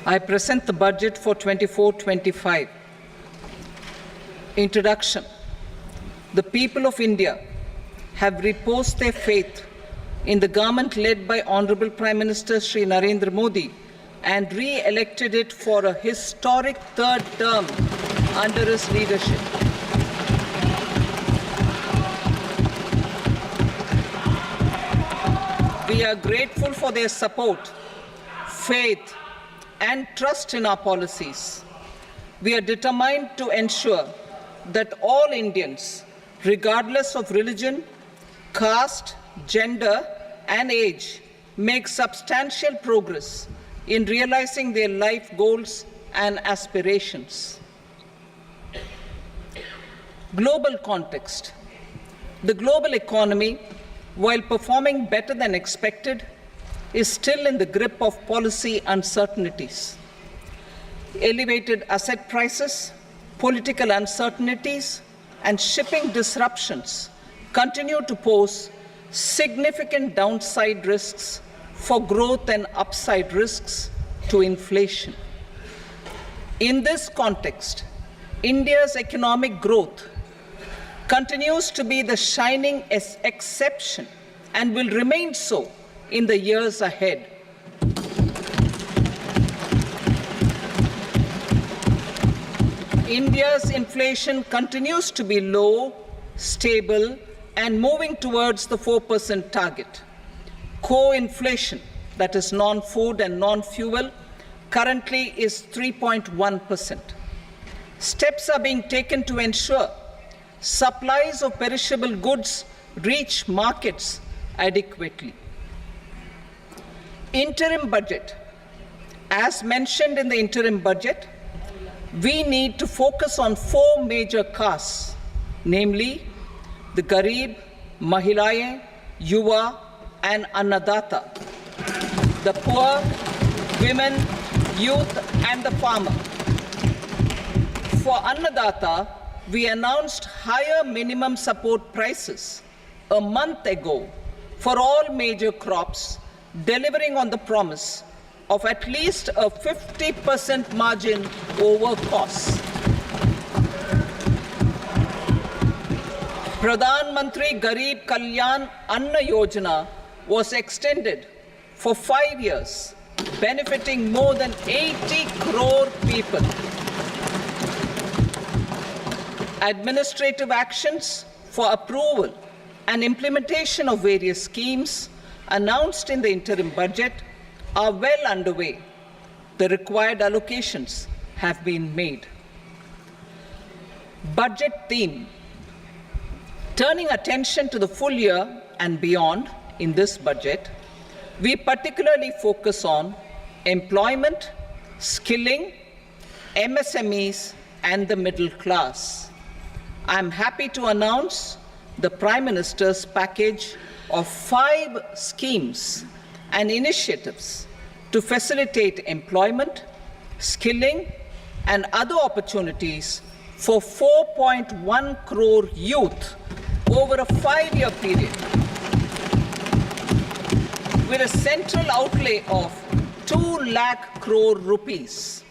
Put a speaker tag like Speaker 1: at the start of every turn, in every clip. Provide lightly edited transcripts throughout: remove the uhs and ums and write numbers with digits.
Speaker 1: I present the budget for 24-25. Introduction. The people of India have reposed their faith in the government led by Honorable Prime Minister Shri Narendra Modi and re-elected it for a historic third term under his leadership. We are grateful for their support, faith, and trust in our policies. We are determined to ensure that all Indians, regardless of religion, caste, gender, and age, make substantial progress in realizing their life goals and aspirations. Global context. The global economy, while performing better than expected, is still in the grip of policy uncertainties. Elevated asset prices, political uncertainties, and shipping disruptions continue to pose significant downside risks for growth and upside risks to inflation. In this context, India's economic growth continues to be the shining exception and will remain so in the years ahead. India's inflation continues to be low, stable, and moving towards the 4% target. Core inflation, that is non-food and non-fuel, currently is 3.1%. Steps are being taken to ensure supplies of perishable goods reach markets adequately. Interim budget. As mentioned in the interim budget, we need to focus on 4 major castes, namely the Garib, Mahilaye, Yuva, and Annadata, the poor, women, youth, and the farmer. For Annadata, we announced higher minimum support prices a month ago for all major crops, delivering on the promise of at least a 50% margin over costs. Pradhan Mantri Garib Kalyan Anna Yojana was extended for 5 years, benefiting more than 80 crore people. Administrative actions for approval and implementation of various schemes announced in the interim budget are well underway. The required allocations have been made. Budget theme. Turning attention to the full year and beyond in this budget, we particularly focus on employment, skilling, MSMEs, and the middle class. I am happy to announce the Prime Minister's package of 5 schemes and initiatives to facilitate employment, skilling, and other opportunities for 4.1 crore youth over a 5-year period, with a central outlay of 2 lakh crore rupees.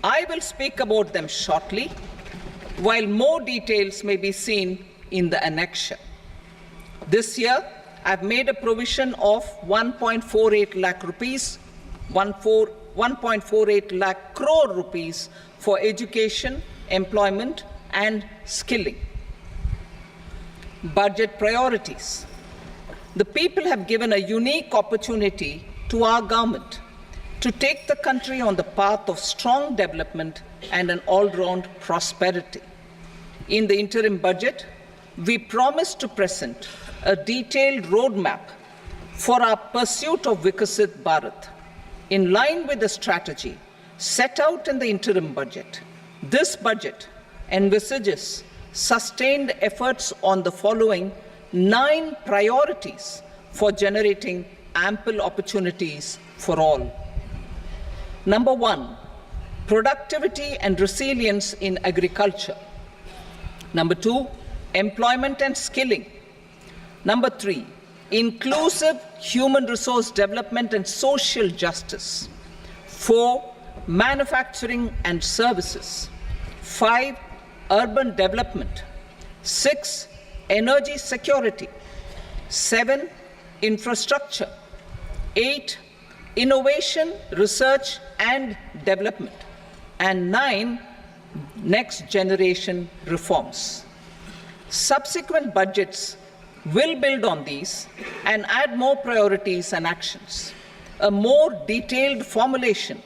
Speaker 1: I will speak about them shortly, while more details may be seen in the annexure. This year, I've made a provision of 1.48 lakh rupees, 1.48 lakh crore rupees for education, employment, and skilling. Budget priorities. The people have given a unique opportunity to our government to take the country on the path of strong development and an all-round prosperity. In the interim budget, we promise to present a detailed roadmap for our pursuit of Vikasit Bharat, in line with the strategy set out in the interim budget. This budget envisages sustained efforts on the following 9 priorities for generating ample opportunities for all. Number 1, productivity and resilience in agriculture. Number 2, employment and skilling. Number 3, inclusive human resource development and social justice. 4, manufacturing and services. 5, urban development. 6, energy security. 7, infrastructure. 8, innovation, research and development. And 9, next generation reforms. Subsequent budgets will build on these and add more priorities and actions. A more detailed formulation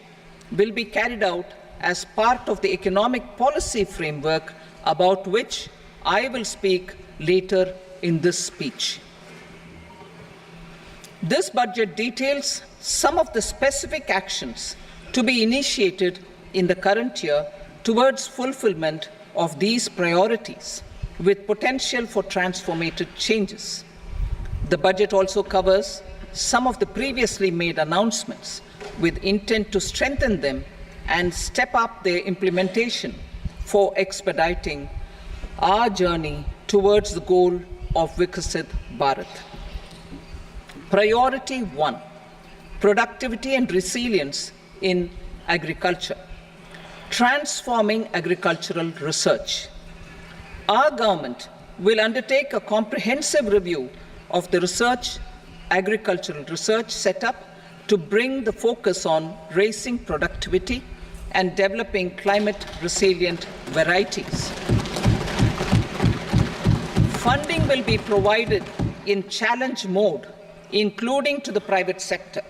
Speaker 1: will be carried out as part of the economic policy framework about which I will speak later in this speech. This budget details some of the specific actions to be initiated in the current year towards fulfillment of these priorities, with potential for transformative changes. The budget also covers some of the previously made announcements with intent to strengthen them and step up their implementation for expediting our journey towards the goal of Viksit Bharat. Priority 1, productivity and resilience in agriculture. Transforming agricultural research. Our government will undertake a comprehensive review of the agricultural research setup to bring the focus on raising productivity and developing climate-resilient varieties. Funding will be provided in challenge mode, including to the private sector.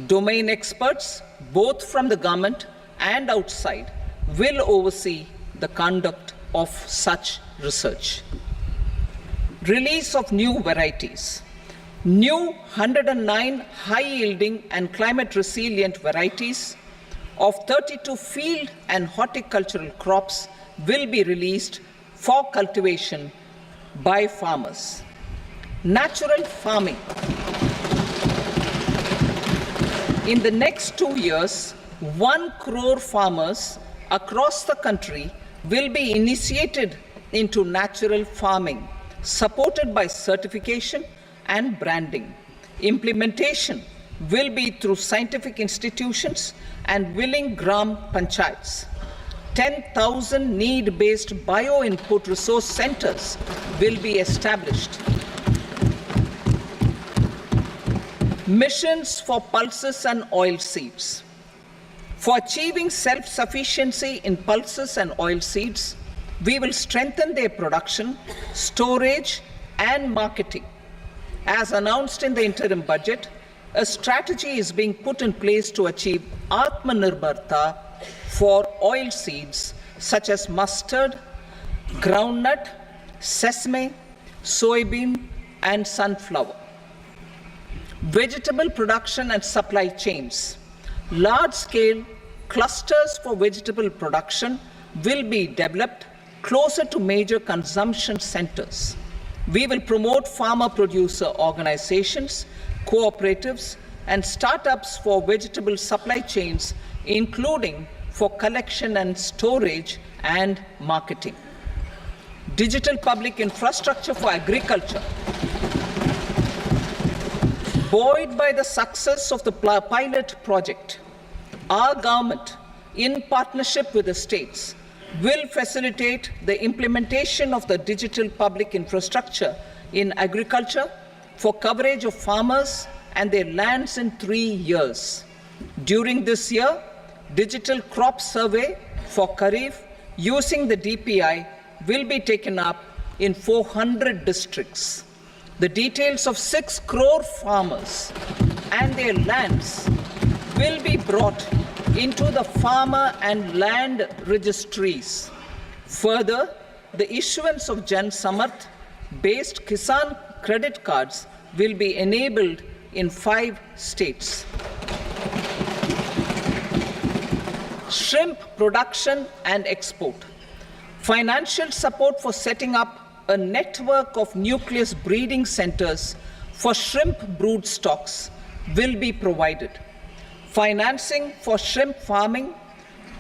Speaker 1: Domain experts, both from the government and outside, will oversee the conduct of such research. Release of new varieties. New 109 high-yielding and climate-resilient varieties of 32 field and horticultural crops will be released for cultivation by farmers. Natural farming. In the next 2 years, 1 crore farmers across the country will be initiated into natural farming, supported by certification and branding. Implementation will be through scientific institutions and willing gram panchayats. 10,000 need-based bio-input resource centers will be established. Missions for pulses and oilseeds. For achieving self-sufficiency in pulses and oilseeds, we will strengthen their production, storage, and marketing. As announced in the interim budget, a strategy is being put in place to achieve Atmanirbharta for oilseeds such as mustard, groundnut, sesame, soybean, and sunflower. Vegetable production and supply chains. Large-scale clusters for vegetable production will be developed closer to major consumption centers. We will promote farmer-producer organizations, cooperatives, and startups for vegetable supply chains, including for collection and storage and marketing. Digital public infrastructure for agriculture. Buoyed by the success of the pilot project, our government, in partnership with the states, will facilitate the implementation of the digital public infrastructure in agriculture for coverage of farmers and their lands in 3 years. During this year, digital crop survey for Kharif using the DPI will be taken up in 400 districts. The details of 6 crore farmers and their lands will be brought into the farmer and land registries. Further, the issuance of Jan Samarth based Kisan credit cards will be enabled in 5 states. Shrimp production and export. Financial support for setting up a network of nucleus breeding centers for shrimp brood stocks will be provided. Financing for shrimp farming,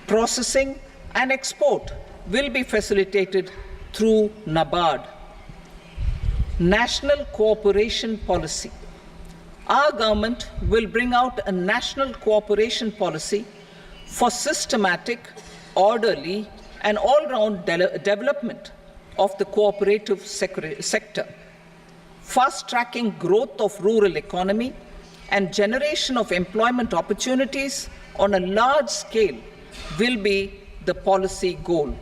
Speaker 1: processing, and export will be facilitated through NABARD. National cooperation policy. Our government will bring out a national cooperation policy for systematic, orderly, and all-round development of the cooperative sector, fast-tracking growth of rural economy and generation of employment opportunities on a large scale will be the policy goal.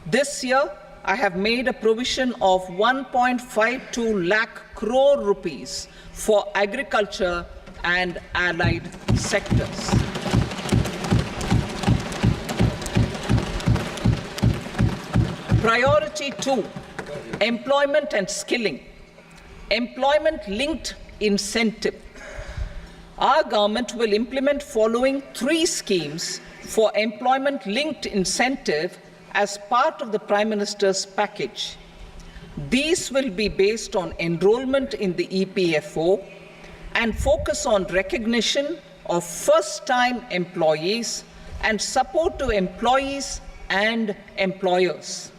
Speaker 1: This year, I have made a provision of 1.52 lakh crore rupees for agriculture and allied sectors. Priority 2, employment and skilling. Employment-linked incentive. Our government will implement following 3 schemes for employment-linked incentive as part of the Prime Minister's package. These will be based on enrollment in the EPFO and focus on recognition of first-time employees and support to employees and employers.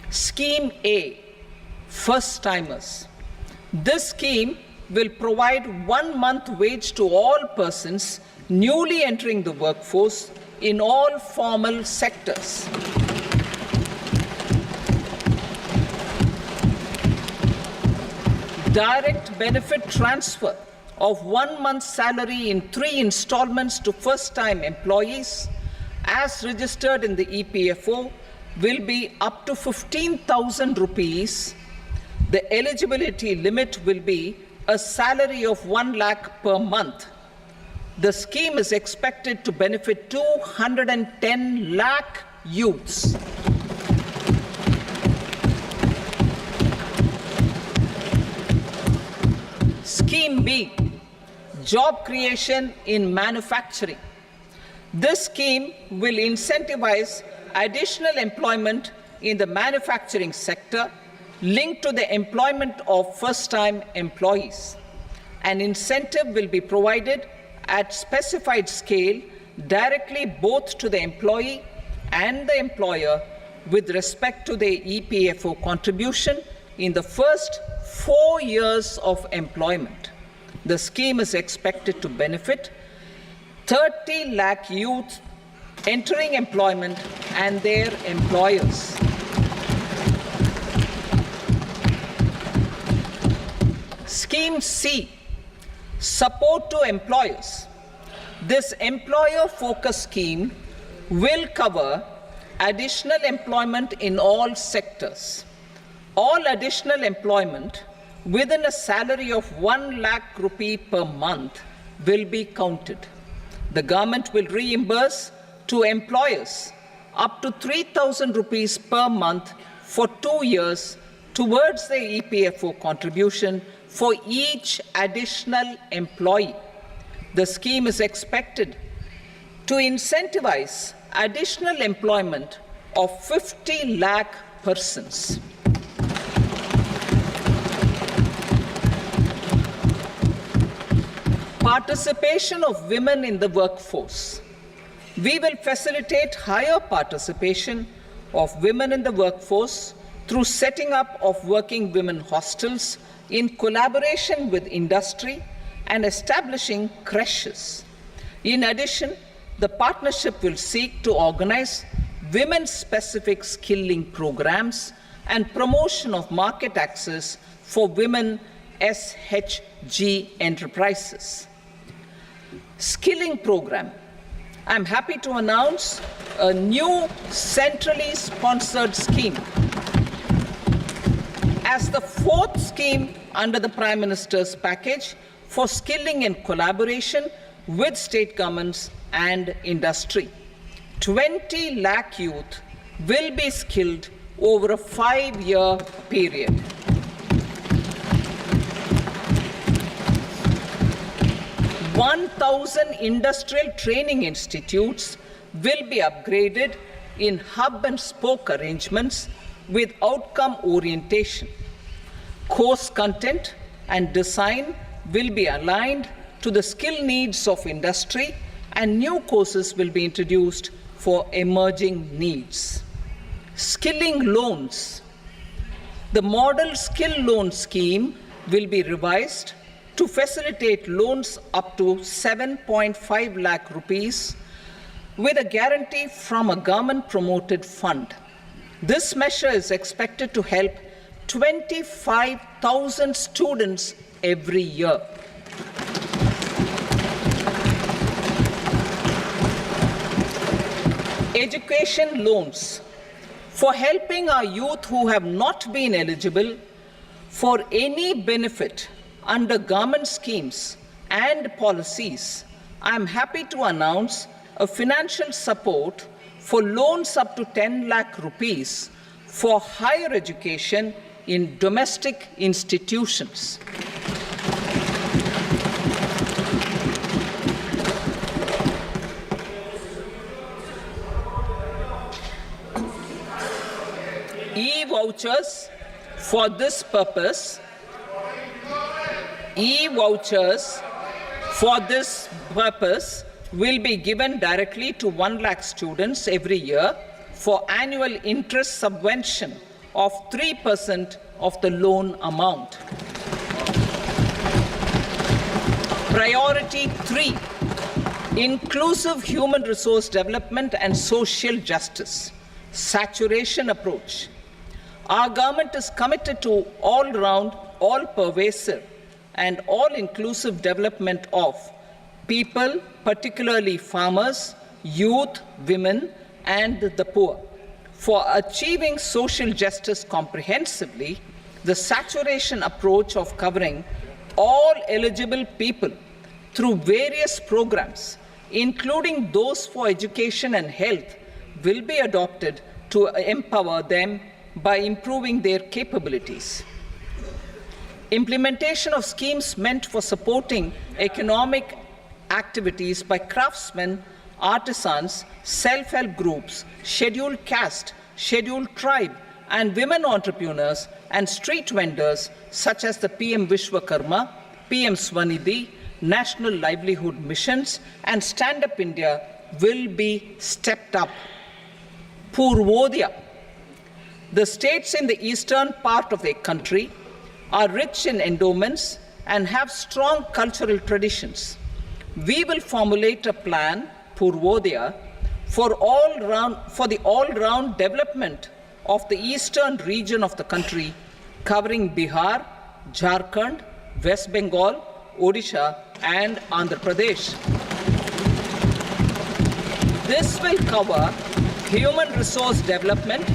Speaker 1: Scheme A, first-timers. This scheme will provide 1 month wage to all persons newly entering the workforce in all formal sectors. Direct benefit transfer of 1 month's salary in 3 installments to first-time employees as registered in the EPFO will be up to 15,000 rupees. The eligibility limit will be a salary of 1 lakh per month. The scheme is expected to benefit 210 lakh youths. Scheme B, job creation in manufacturing. This scheme will incentivize additional employment in the manufacturing sector linked to the employment of first-time employees. An incentive will be provided at specified scale directly both to the employee and the employer with respect to the EPFO contribution in the first 4 years of employment. The scheme is expected to benefit 30 lakh youth entering employment and their employers. Scheme C, support to employers. This employer-focused scheme will cover additional employment in all sectors. All additional employment within a salary of 1 lakh rupee per month will be counted. The government will reimburse to employers up to 3,000 rupees per month for 2 years towards the EPFO contribution for each additional employee. The scheme is expected to incentivize additional employment of 50 lakh persons. Participation of women in the workforce. We will facilitate higher participation of women in the workforce through setting up of working women hostels in collaboration with industry and establishing creches. In addition, the partnership will seek to organize women-specific skilling programs and promotion of market access for women SHG enterprises. Skilling program. I'm happy to announce a new centrally sponsored scheme as the 4th scheme under the Prime Minister's package for skilling in collaboration with state governments and industry. 20 lakh youth will be skilled over a 5-year period. "1,000 industrial training institutes will be upgraded in hub and spoke arrangements with outcome orientation. Course content and design will be aligned to the skill needs of industry, and new courses will be introduced for emerging needs." Skilling loans. The model skill loan scheme will be revised to facilitate loans up to 7.5 lakh rupees with a guarantee from a government-promoted fund. This measure is expected to help 25,000 students every year. Education loans for helping our youth who have not been eligible for any benefit under government schemes and policies. I am happy to announce a financial support for loans up to 10 lakh rupees for higher education in domestic institutions. E-vouchers for this purpose. E-vouchers for this purpose will be given directly to 1 lakh students every year for annual interest subvention of 3% of the loan amount. Priority 3, inclusive human resource development and social justice, saturation approach. Our government is committed to all-round, all-pervasive, and all-inclusive development of people, particularly farmers, youth, women, and the poor. For achieving social justice comprehensively, the saturation approach of covering all eligible people through various programs, including those for education and health, will be adopted to empower them by improving their capabilities. Implementation of schemes meant for supporting economic activities by craftsmen, artisans, self-help groups, scheduled caste, scheduled tribe, and women entrepreneurs and street vendors such as the PM Vishwakarma, PM Swanidhi, National Livelihood Missions, and Stand Up India will be stepped up. Purvodaya. The states in the eastern part of the country are rich in endowments and have strong cultural traditions. We will formulate a plan, Purvodaya, for the all-round development of the eastern region of the country, covering Bihar, Jharkhand, West Bengal, Odisha, and Andhra Pradesh. This will cover human resource development,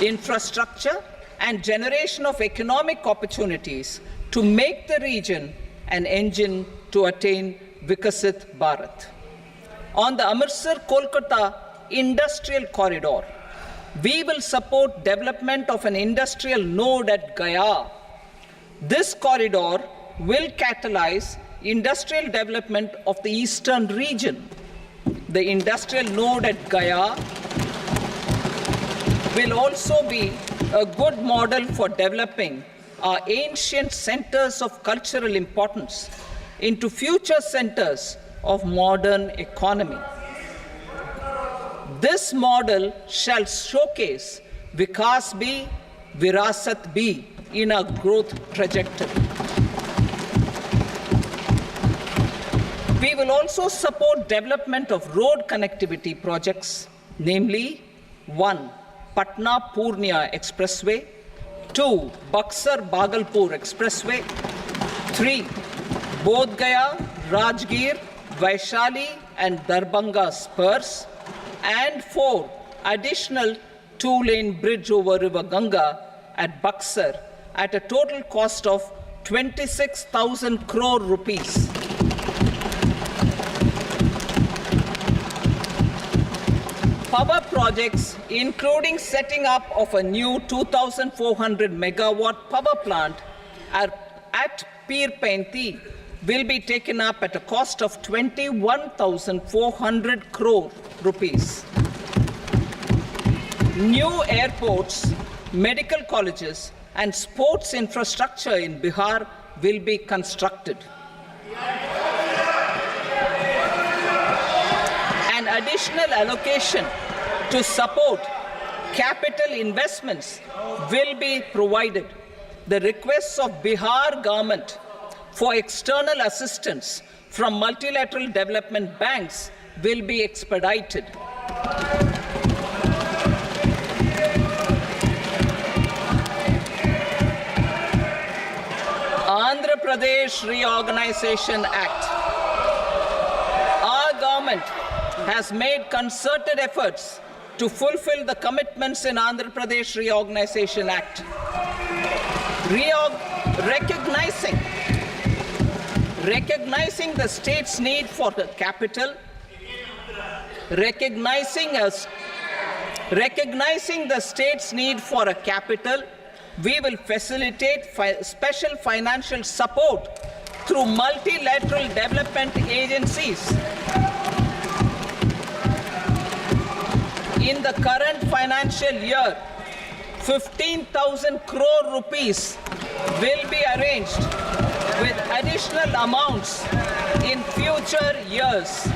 Speaker 1: infrastructure, and generation of economic opportunities to make the region an engine to attain Vikasit Bharat. On the Amritsar-Kolkata industrial corridor, we will support development of an industrial node at Gaya. This corridor will catalyze industrial development of the eastern region. The industrial node at Gaya will also be a good model for developing our ancient centers of cultural importance into future centers of modern economy. This model shall showcase Vikas B, Virasat B in our growth trajectory. We will also support development of road connectivity projects, namely 1. Patna-Purnia Expressway, 2. Buxar-Bhagalpur Expressway, 3. Bodh Gaya, Rajgir, Vaishali and Darbhanga spurs, and 4. Additional 2-lane bridge over River Ganga at Buxar at a total cost of 26,000 crore rupees. Power projects, including setting up of a new 2,400 megawatt power plant at Pir Painti, will be taken up at a cost of 21,400 crore rupees. New airports, medical colleges, and sports infrastructure in Bihar will be constructed. An additional allocation to support capital investments will be provided. The requests of Bihar government for external assistance from multilateral development banks will be expedited. Andhra Pradesh Reorganization Act. Our government has made concerted efforts to fulfill the commitments in Andhra Pradesh Reorganization Act. Recognizing the state's need for the capital, recognizing the state's need for a capital, we will facilitate special financial support through multilateral development agencies. In the current financial year, 15,000 crore rupees will be arranged with additional amounts in future years.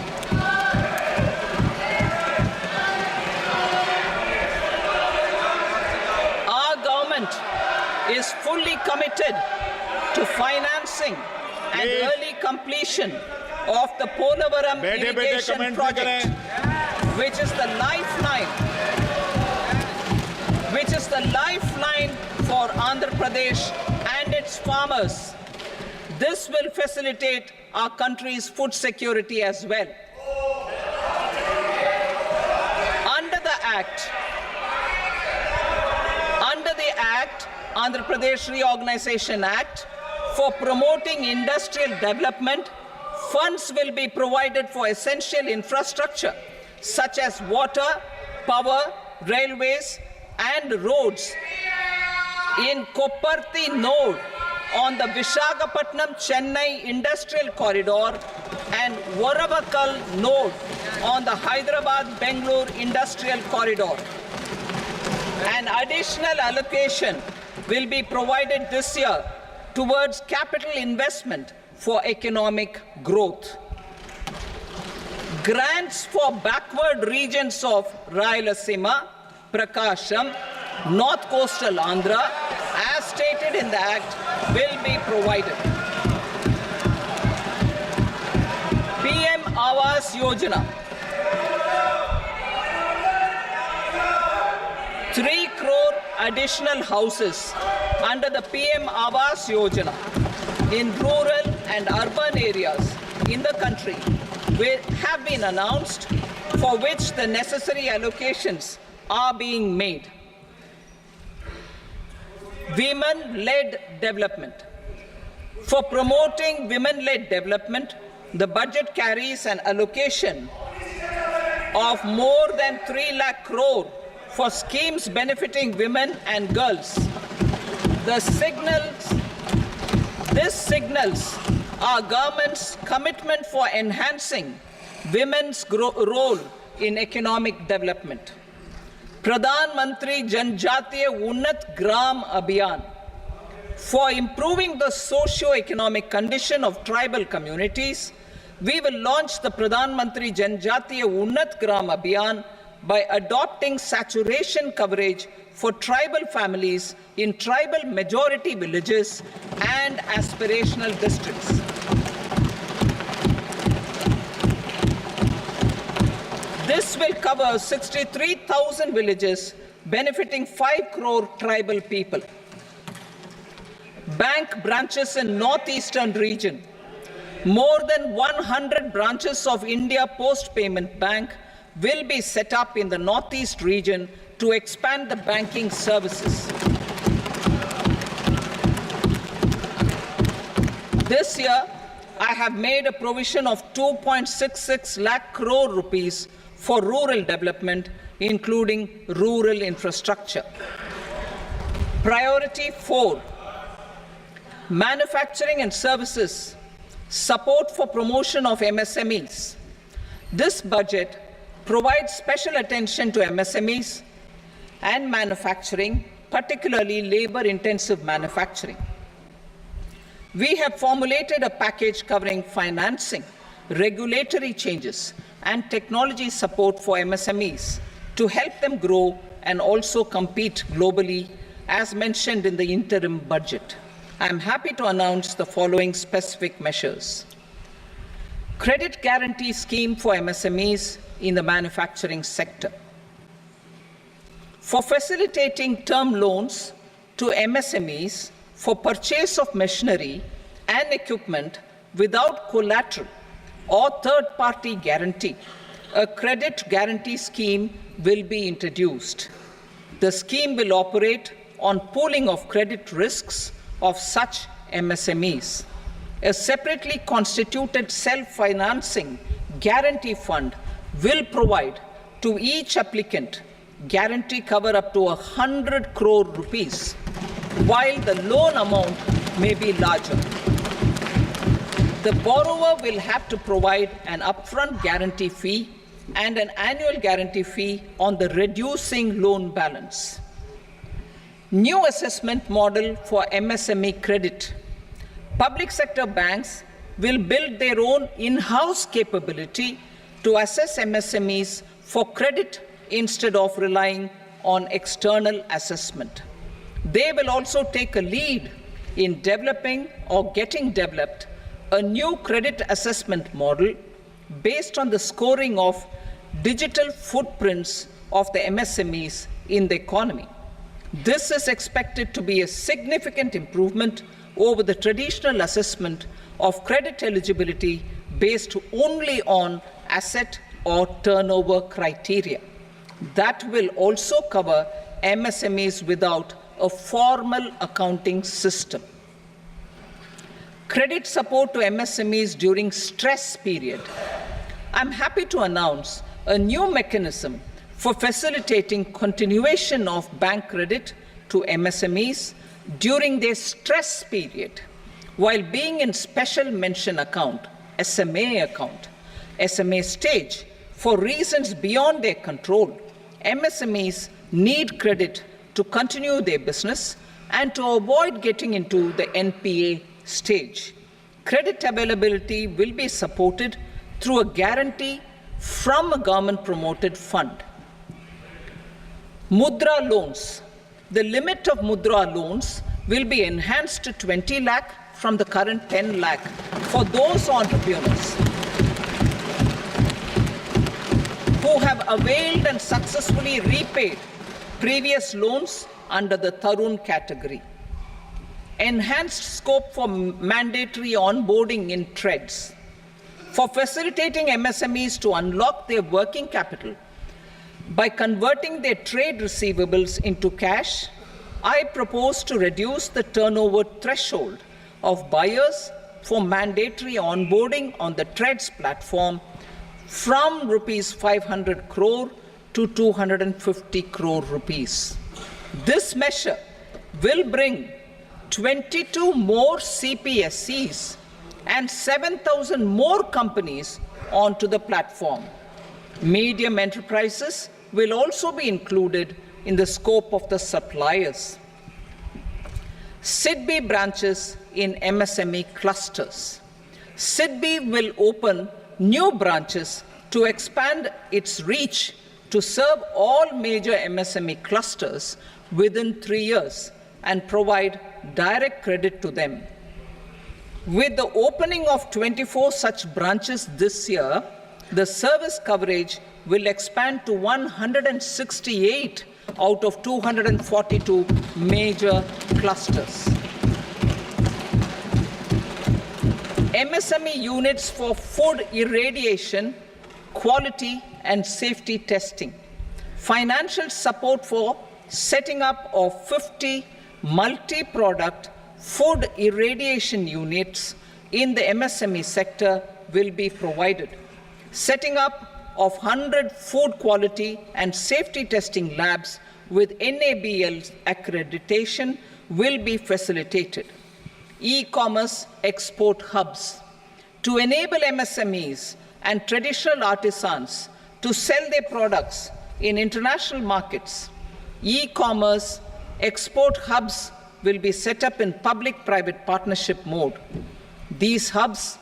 Speaker 1: Our government is fully committed to financing and early completion of the Polavaram irrigation project, which is the lifeline for Andhra Pradesh and its farmers. This will facilitate our country's food security as well. Under the Andhra Pradesh Reorganization Act, for promoting industrial development, funds will be provided for essential infrastructure such as water, power, railways, and roads in Kopparthi node on the Visakhapatnam-Chennai Industrial Corridor and Varavakal node on the Hyderabad-Bangalore Industrial Corridor. An additional allocation will be provided this year towards capital investment for economic growth. Grants for backward regions of Rayalaseema, Prakasham, North Coastal Andhra, as stated in the Act, will be provided. PM Awas Yojana. 3 crore additional houses under the PM Awas Yojana in rural and urban areas in the country have been announced, for which the necessary allocations are being made. Women-led development. For promoting women-led development, the budget carries an allocation of more than 3 lakh crore for schemes benefiting women and girls. This signals our government's commitment for enhancing women's role in economic development. Pradhan Mantri Janjatiya Unnat Gram Abhiyan. For improving the socio-economic condition of tribal communities, we will launch the Pradhan Mantri Janjatiya Unnat Gram Abhiyan by adopting saturation coverage for tribal families in tribal majority villages and aspirational districts. This will cover 63,000 villages, benefiting 5 crore tribal people. Bank branches in northeastern region. More than 100 branches of India Post Payment Bank will be set up in the northeast region to expand the banking services. This year, I have made a provision of 2.66 lakh crore rupees for rural development, including rural infrastructure. Priority 4, manufacturing and services, support for promotion of MSMEs. This budget provides special attention to MSMEs and manufacturing, particularly labor-intensive manufacturing. We have formulated a package covering financing, regulatory changes, and technology support for MSMEs to help them grow and also compete globally, as mentioned in the interim budget. I am happy to announce the following specific measures. Credit guarantee scheme for MSMEs in the manufacturing sector. For facilitating term loans to MSMEs for purchase of machinery and equipment without collateral or third-party guarantee, a credit guarantee scheme will be introduced. The scheme will operate on pooling of credit risks of such MSMEs. A separately constituted self-financing guarantee fund will provide to each applicant guarantee cover up to 100 crore rupees, while the loan amount may be larger. The borrower will have to provide an upfront guarantee fee and an annual guarantee fee on the reducing loan balance. New assessment model for MSME credit. Public sector banks will build their own in-house capability to assess MSMEs for credit instead of relying on external assessment. They will also take a lead in developing or getting developed a new credit assessment model based on the scoring of digital footprints of the MSMEs in the economy. This is expected to be a significant improvement over the traditional assessment of credit eligibility based only on asset or turnover criteria. That will also cover MSMEs without a formal accounting system. Credit support to MSMEs during stress period. I'm happy to announce a new mechanism for facilitating continuation of bank credit to MSMEs during their stress period while being in special mention account, SMA stage, for reasons beyond their control. MSMEs need credit to continue their business and to avoid getting into the NPA stage. Credit availability will be supported through a guarantee from a government-promoted fund. Mudra loans. The limit of Mudra loans will be enhanced to 20 lakh from the current 10 lakh for those entrepreneurs who have availed and successfully repaid previous loans under the Tarun category. Enhanced scope for mandatory onboarding in trades. For facilitating MSMEs to unlock their working capital by converting their trade receivables into cash, I propose to reduce the turnover threshold of buyers for mandatory onboarding on the trades platform from rupees 500 crore to 250 crore rupees. This measure will bring 22 more CPSCs and 7,000 more companies onto the platform. Medium enterprises will also be included in the scope of the suppliers. SIDBI branches in MSME clusters. SIDBI will open new branches to expand its reach to serve all major MSME clusters within 3 years and provide direct credit to them. With the opening of 24 such branches this year, the service coverage will expand to 168 out of 242 major clusters. MSME units for food irradiation, quality and safety testing. Financial support for setting up of 50 multi-product food irradiation units in the MSME sector will be provided. Setting up of 100 food quality and safety testing labs with NABL accreditation will be facilitated. E-commerce export hubs. To enable MSMEs and traditional artisans to sell their products in international markets, e-commerce export hubs will be set up in public-private partnership mode. These hubs,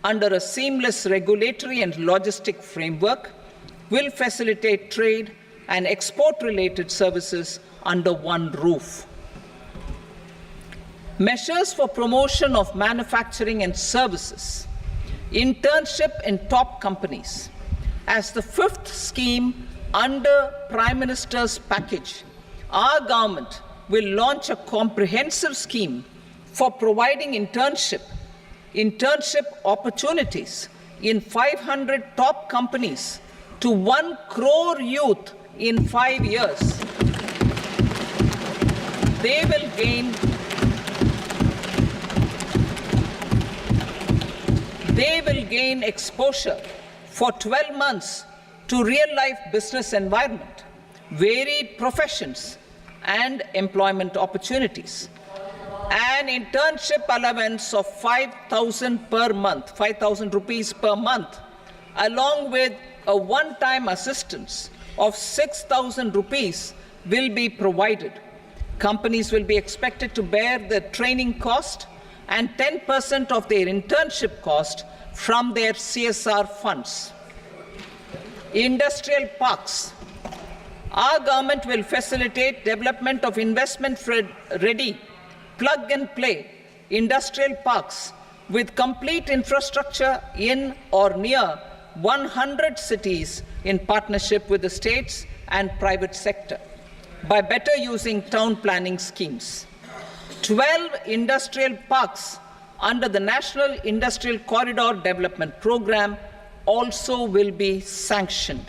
Speaker 1: under a seamless regulatory and logistic framework, will facilitate trade and export-related services under one roof. Measures for promotion of manufacturing and services. Internship in top companies. As the fifth scheme under Prime Minister's package, our government will launch a comprehensive scheme for providing internship opportunities in 500 top companies to 1 crore youth in 5 years. They will gain exposure for 12 months to real-life business environment, varied professions, and employment opportunities. An internship allowance of 5,000 per month, 5,000 rupees per month, along with a one-time assistance of 6,000 rupees will be provided. Companies will be expected to bear the training cost and 10% of their internship cost from their CSR funds. Industrial parks. Our government will facilitate development of investment-ready, plug-and-play industrial parks with complete infrastructure in or near 100 cities in partnership with the states and private sector by better using town planning schemes. 12 industrial parks under the National Industrial Corridor Development Program also will be sanctioned.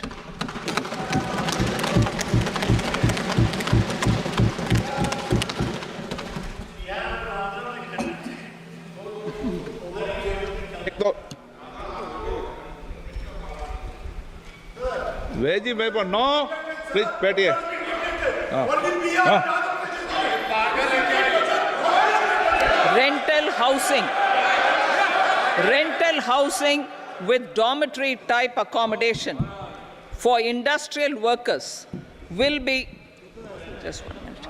Speaker 2: Veji paper, no. Please, Petier.
Speaker 1: Rental housing with dormitory type accommodation for industrial workers will be, just 1 minute.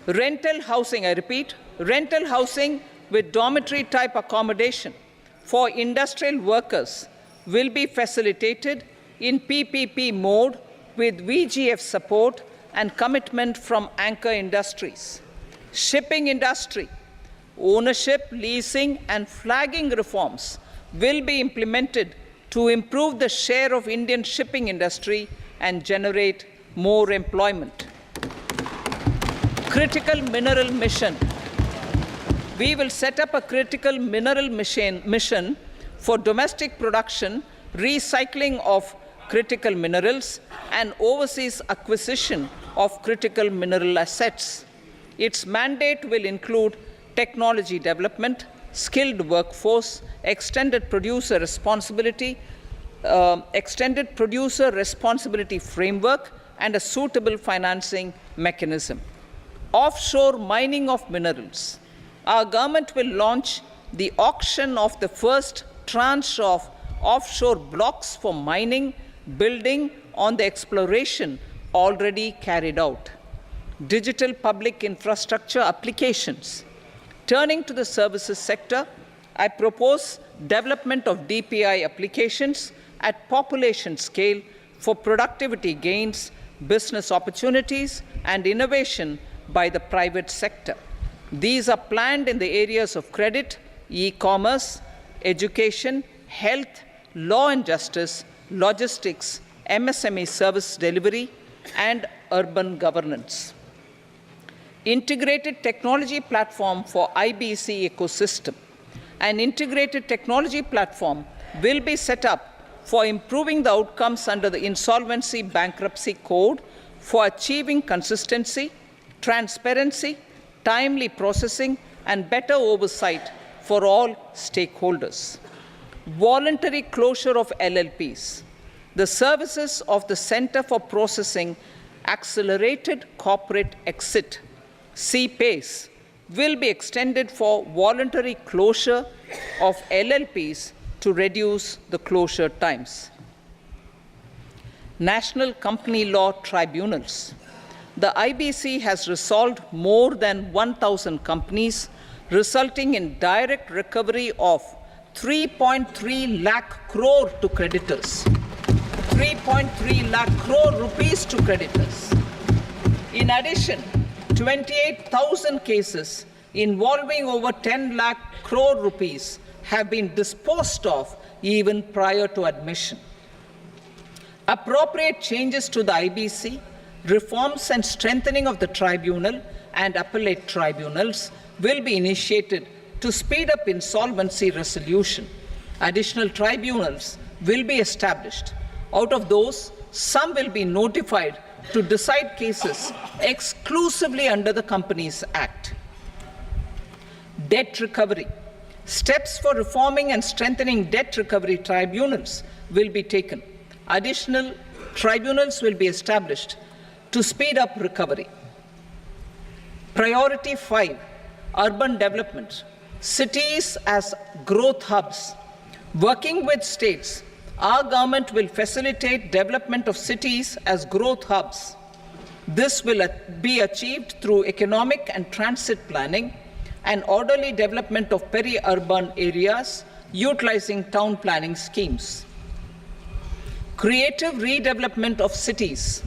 Speaker 1: Rental housing, I repeat, rental housing with dormitory type accommodation for industrial workers will be facilitated in PPP mode with VGF support and commitment from anchor industries. Shipping industry, ownership, leasing, and flagging reforms will be implemented to improve the share of Indian shipping industry and generate more employment. Critical mineral mission. We will set up a critical mineral mission for domestic production, recycling of critical minerals, and overseas acquisition of critical mineral assets. Its mandate will include technology development, skilled workforce, extended producer responsibility framework, and a suitable financing mechanism. Offshore mining of minerals. Our government will launch the auction of the first tranche of offshore blocks for mining, building on the exploration already carried out. Digital public infrastructure applications. Turning to the services sector, I propose development of DPI applications at population scale for productivity gains, business opportunities, and innovation by the private sector. These are planned in the areas of credit, e-commerce, education, health, law and justice, logistics, MSME service delivery, and urban governance. Integrated technology platform for IBC ecosystem. An integrated technology platform will be set up for improving the outcomes under the Insolvency Bankruptcy Code for achieving consistency, transparency, timely processing, and better oversight for all stakeholders. Voluntary closure of LLPs. The services of the Center for Processing Accelerated Corporate Exit, CPACE, will be extended for voluntary closure of LLPs to reduce the closure times. National Company Law Tribunals. The IBC has resolved more than 1,000 companies, resulting in direct recovery of 3.3 lakh crore to creditors. 3.3 lakh crore rupees to creditors. In addition, 28,000 cases involving over 10 lakh crore rupees have been disposed of even prior to admission. Appropriate changes to the IBC, reforms and strengthening of the tribunal and appellate tribunals will be initiated to speed up insolvency resolution. Additional tribunals will be established. Out of those, some will be notified to decide cases exclusively under the Companies Act. Debt recovery. Steps for reforming and strengthening debt recovery tribunals will be taken. Additional tribunals will be established to speed up recovery. Priority 5, urban development. Cities as growth hubs. Working with states, our government will facilitate development of cities as growth hubs. This will be achieved through economic and transit planning and orderly development of peri-urban areas utilizing town planning schemes. Creative redevelopment of cities.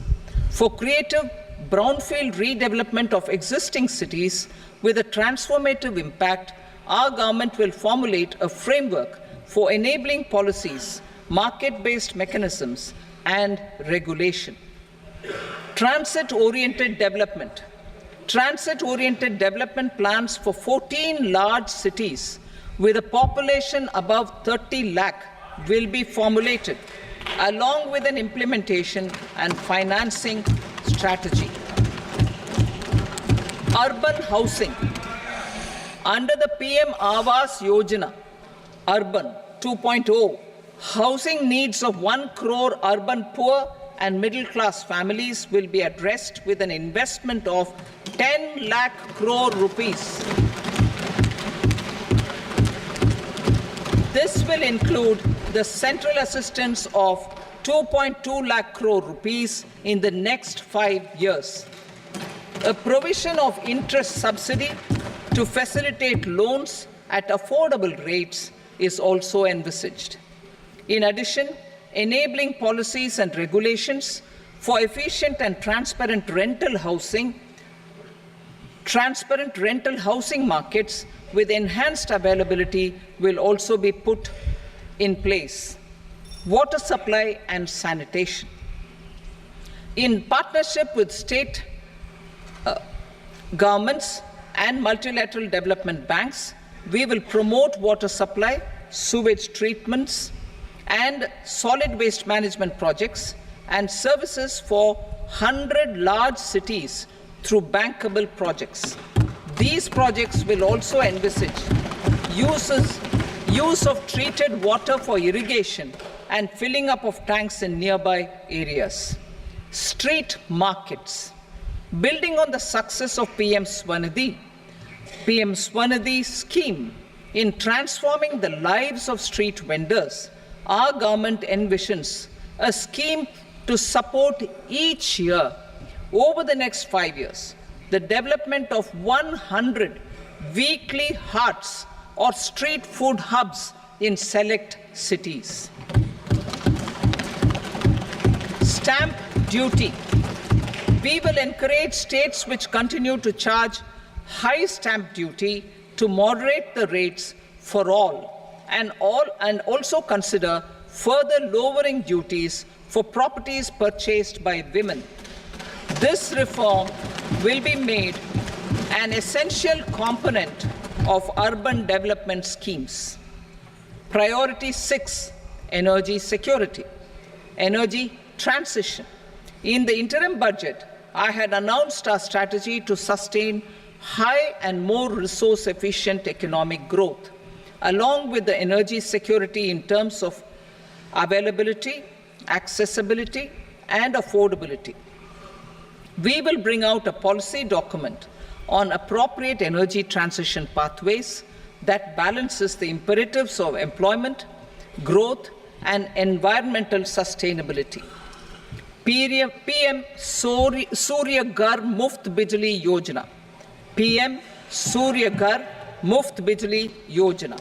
Speaker 1: For creative brownfield redevelopment of existing cities with a transformative impact, our government will formulate a framework for enabling policies, market-based mechanisms, and regulation. Transit-oriented development. Transit-oriented development plans for 14 large cities with a population above 30 lakh will be formulated, along with an implementation and financing strategy. Urban housing. Under the PM Awas Yojana, Urban 2.0, housing needs of 1 crore urban poor and middle-class families will be addressed with an investment of 10 lakh crore rupees. This will include the central assistance of 2.2 lakh crore rupees in the next 5 years. A provision of interest subsidy to facilitate loans at affordable rates is also envisaged. In addition, enabling policies and regulations for efficient and transparent rental housing markets with enhanced availability will also be put in place. Water supply and sanitation. In partnership with state governments and multilateral development banks, we will promote water supply, sewage treatments, and solid waste management projects and services for 100 large cities through bankable projects. These projects will also envisage use of treated water for irrigation and filling up of tanks in nearby areas. Street markets. Building on the success of PM Swanidhi scheme in transforming the lives of street vendors, our government envisions a scheme to support each year over the next 5 years the development of 100 weekly hearts or street food hubs in select cities. Stamp duty. We will encourage states which continue to charge high stamp duty to moderate the rates for all and also consider further lowering duties for properties purchased by women. This reform will be made an essential component of urban development schemes. Priority 6, energy security, energy transition. In the interim budget, I had announced our strategy to sustain high and more resource-efficient economic growth, along with the energy security in terms of availability, accessibility, and affordability. We will bring out a policy document on appropriate energy transition pathways that balances the imperatives of employment, growth, and environmental sustainability. PM Surya Ghar Muft Bijli Yojana. PM Surya Ghar Muft Bijli Yojana.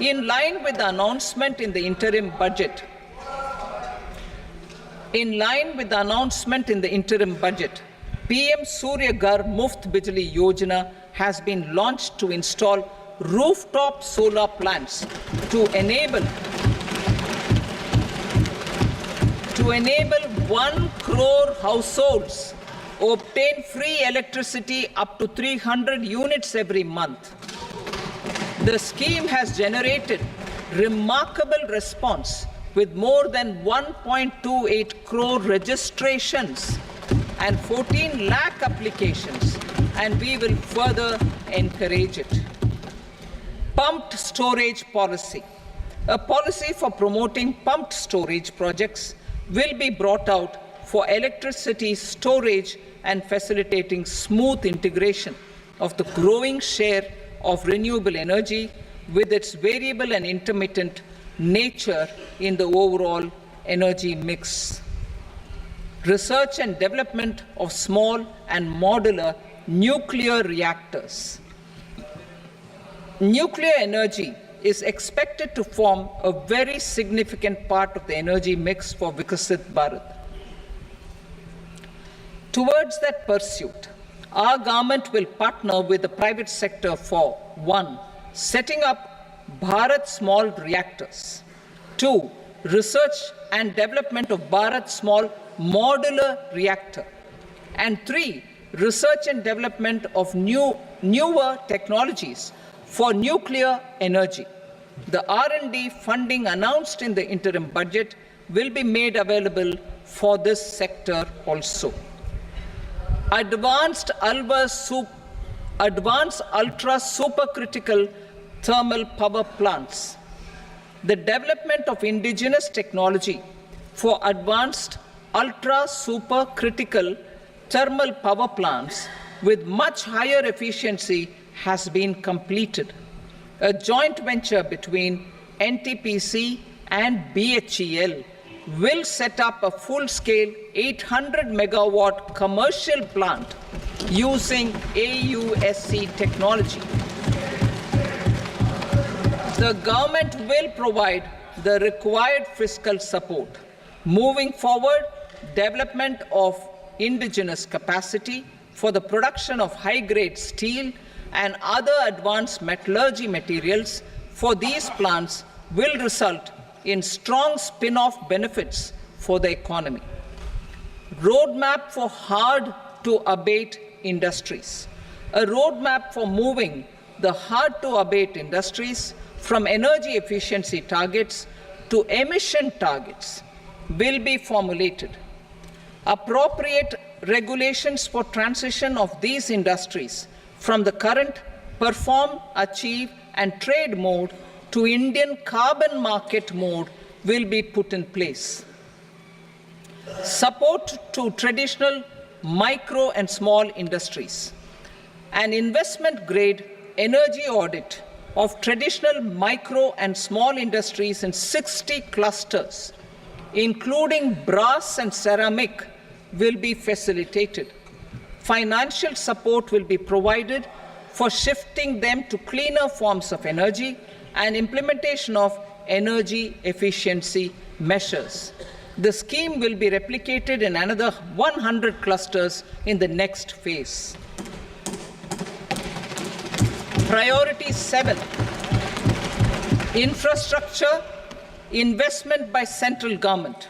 Speaker 1: In line with the announcement in the interim budget, PM Surya Ghar Muft Bijli Yojana has been launched to install rooftop solar plants to enable 1 crore households obtain free electricity up to 300 units every month. The scheme has generated remarkable response with more than 1.28 crore registrations and 14 lakh applications, and we will further encourage it. Pumped storage policy. A policy for promoting pumped storage projects will be brought out for electricity storage and facilitating smooth integration of the growing share of renewable energy with its variable and intermittent nature in the overall energy mix. Research and development of small and modular nuclear reactors. Nuclear energy is expected to form a very significant part of the energy mix for Viksit Bharat. Towards that pursuit, our government will partner with the private sector for 1. Setting up Bharat Small Reactors, 2. Research and development of Bharat Small Modular Reactor, and 3. Research and development of newer technologies for nuclear energy. The R&D funding announced in the interim budget will be made available for this sector also. Advanced ultra supercritical thermal power plants. The development of indigenous technology for advanced ultra supercritical thermal power plants with much higher efficiency has been completed. A joint venture between NTPC and BHEL will set up a full-scale 800 megawatt commercial plant using AUSC technology. The government will provide the required fiscal support. Moving forward, development of indigenous capacity for the production of high-grade steel and other advanced metallurgy materials for these plants will result in strong spin-off benefits for the economy. Roadmap for hard-to-abate industries. A roadmap for moving the hard-to-abate industries from energy efficiency targets to emission targets will be formulated. Appropriate regulations for transition of these industries from the current perform, achieve, and trade mode to Indian carbon market mode will be put in place. Support to traditional micro and small industries. An investment-grade energy audit of traditional micro and small industries in 60 clusters, including brass and ceramic, will be facilitated. Financial support will be provided for shifting them to cleaner forms of energy and implementation of energy efficiency measures. The scheme will be replicated in another 100 clusters in the next phase. Priority 7, infrastructure investment by central government.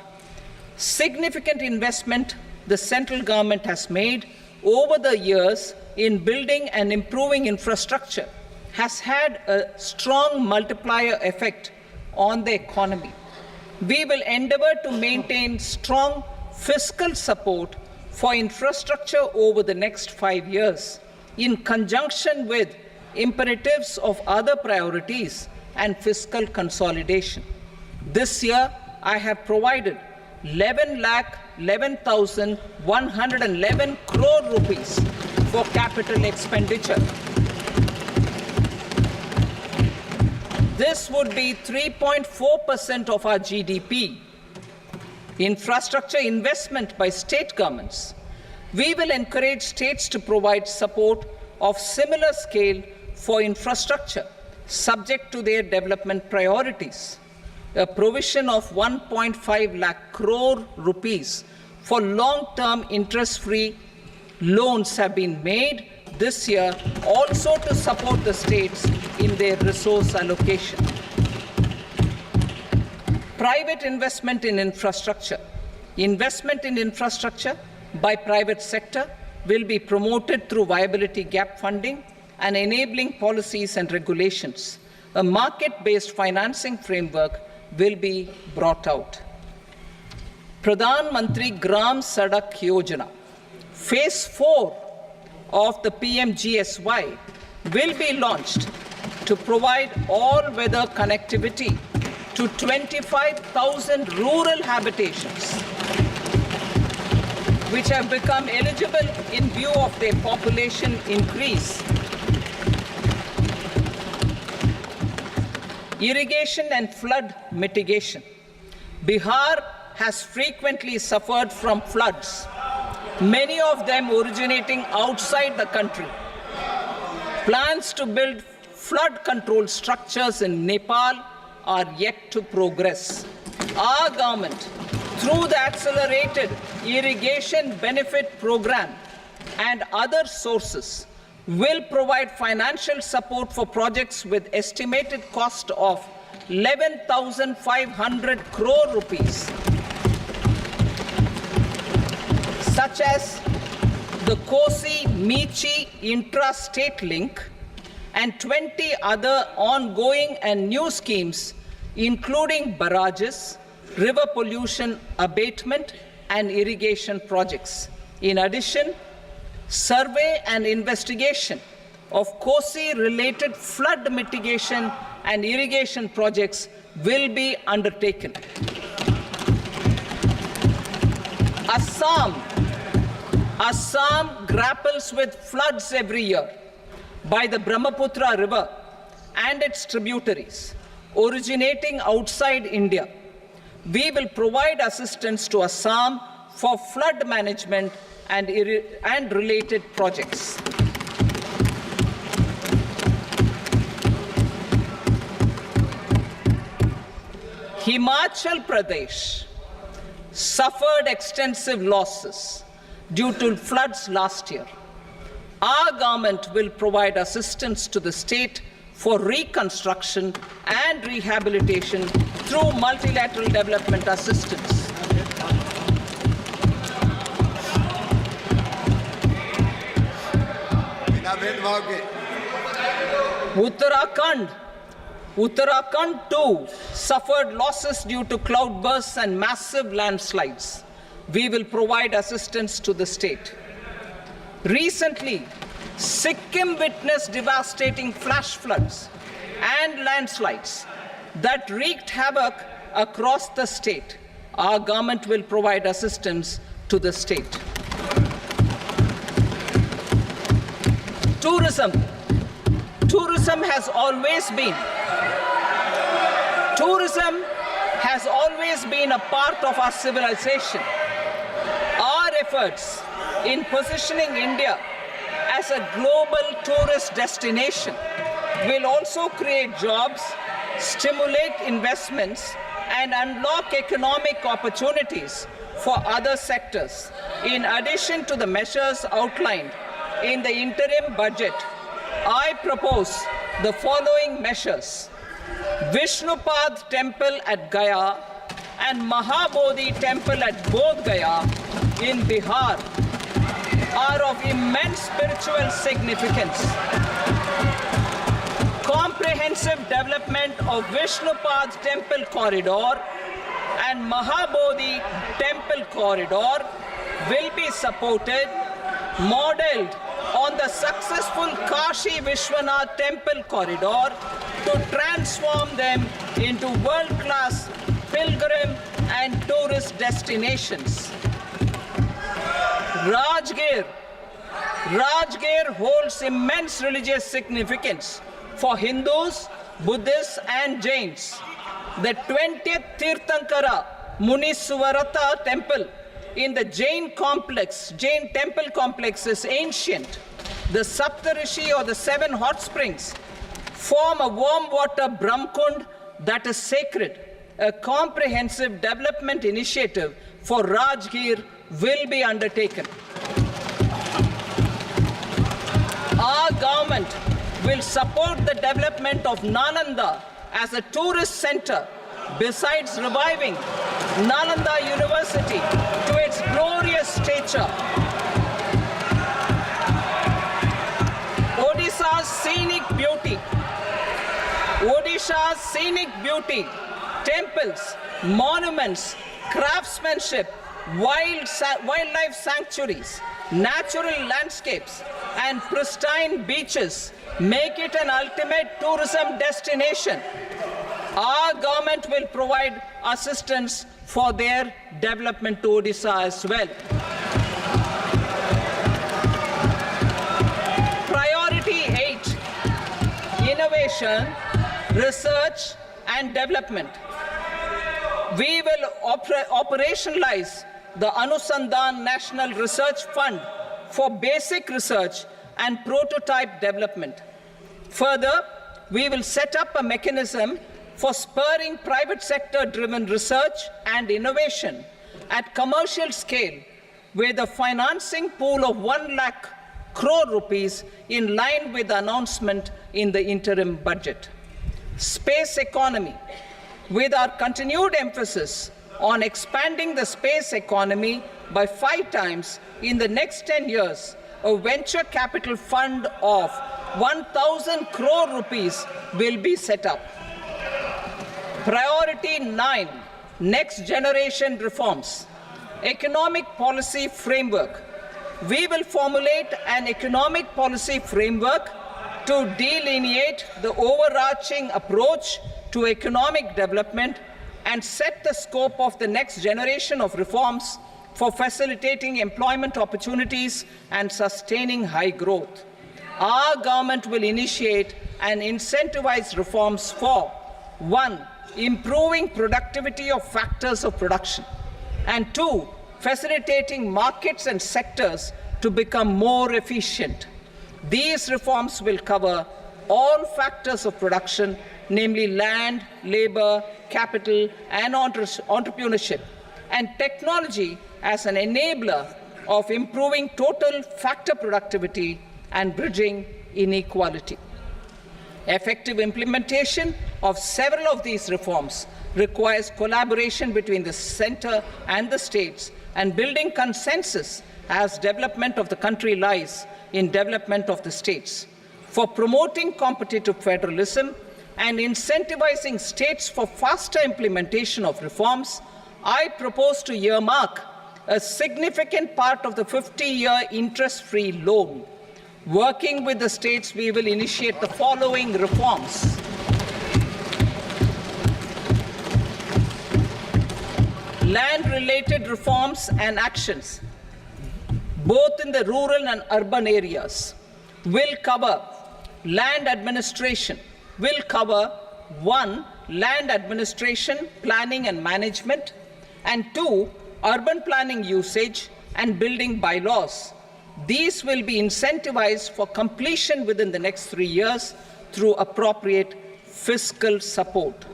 Speaker 1: Significant investment the central government has made over the years in building and improving infrastructure has had a strong multiplier effect on the economy. We will endeavor to maintain strong fiscal support for infrastructure over the next 5 years in conjunction with imperatives of other priorities and fiscal consolidation. This year, I have provided 11,11,111 crore rupees for capital expenditure. This would be 3.4% of our GDP. Infrastructure investment by state governments. We will encourage states to provide support of similar scale for infrastructure, subject to their development priorities. A provision of 1.5 lakh crore rupees for long-term interest-free loans have been made this year also to support the states in their resource allocation. Private investment in infrastructure. Investment in infrastructure by private sector will be promoted through viability gap funding and enabling policies and regulations. A market-based financing framework will be brought out. Pradhan Mantri Gram Sadak Yojana, Phase 4 of the PMGSY will be launched to provide all-weather connectivity to 25,000 rural habitations, which have become eligible in view of their population increase. Irrigation and flood mitigation. Bihar has frequently suffered from floods, many of them originating outside the country. Plans to build flood control structures in Nepal are yet to progress. Our government, through the Accelerated Irrigation Benefit Program and other sources, will provide financial support for projects with estimated cost of 11,500 crore rupees, such as the Kosi-Michi intra-state link and 20 other ongoing and new schemes, including barrages, river pollution abatement, and irrigation projects. In addition, survey and investigation of Kosi-related flood mitigation and irrigation projects will be undertaken. Assam grapples with floods every year by the Brahmaputra River and its tributaries originating outside India. We will provide assistance to Assam for flood management and related projects. Himachal Pradesh suffered extensive losses due to floods last year. Our government will provide assistance to the state for reconstruction and rehabilitation through multilateral development assistance. Uttarakhand too suffered losses due to cloudbursts and massive landslides. We will provide assistance to the state. Recently, Sikkim witnessed devastating flash floods and landslides that wreaked havoc across the state. Our government will provide assistance to the state. Tourism. Tourism has always been a part of our civilization. Our efforts in positioning India as a global tourist destination will also create jobs, stimulate investments, and unlock economic opportunities for other sectors. In addition to the measures outlined in the interim budget, I propose the following measures. Vishnupad Temple at Gaya and Mahabodhi Temple at Bodh Gaya in Bihar are of immense spiritual significance. Comprehensive development of Vishnupad Temple Corridor and Mahabodhi Temple Corridor will be supported, modeled on the successful Kashi Vishwanath Temple Corridor to transform them into world-class pilgrim and tourist destinations. Rajgir holds immense religious significance for Hindus, Buddhists, and Jains. The 20th Tirthankara Muniswarata temple in the Jain temple complex is ancient. The Saptarishi, or the 7 hot springs, form a warm water Brahmkund that is sacred. A comprehensive development initiative for Rajgir will be undertaken. government will support the development of Nalanda as a tourist center, besides reviving Nalanda University to its glorious stature. Odisha's scenic beauty, temples, monuments, craftsmanship, wildlife sanctuaries, natural landscapes, and pristine beaches make it an ultimate tourism destination. Our government will provide assistance for their development to Odisha as well. Priority 8, innovation, research and development. We will operationalize the Anusandhan National Research Fund for basic research and prototype development. Further, we will set up a mechanism for spurring private sector-driven research and innovation at commercial scale with a financing pool of 1 lakh crore rupees in line with the announcement in the interim budget. Space economy. With our continued emphasis on expanding the space economy by 5 times in the next 10 years, a venture capital fund of 1,000 crore rupees will be set up. Priority 9, next generation reforms. Economic policy framework. We will formulate an economic policy framework to delineate the overarching approach to economic development and set the scope of the next generation of reforms for facilitating employment opportunities and sustaining high growth. Our government will initiate and incentivize reforms for 1. Improving productivity of factors of production, and 2. Facilitating markets and sectors to become more efficient. These reforms will cover all factors of production, namely land, labor, capital, and entrepreneurship, and technology as an enabler of improving total factor productivity and bridging inequality. Effective implementation of several of these reforms requires collaboration between the center and the states and building consensus as development of the country lies in development of the states. For promoting competitive federalism and incentivizing states for faster implementation of reforms, I propose to earmark a significant part of the 50-year interest-free loan. Working with the states, we will initiate the following reforms. Land-related reforms and actions, both in the rural and urban areas, will cover land administration, will cover 1. Land administration, planning and management, and 2. Urban planning usage and building bylaws. These will be incentivized for completion within the next 3 years through appropriate fiscal support.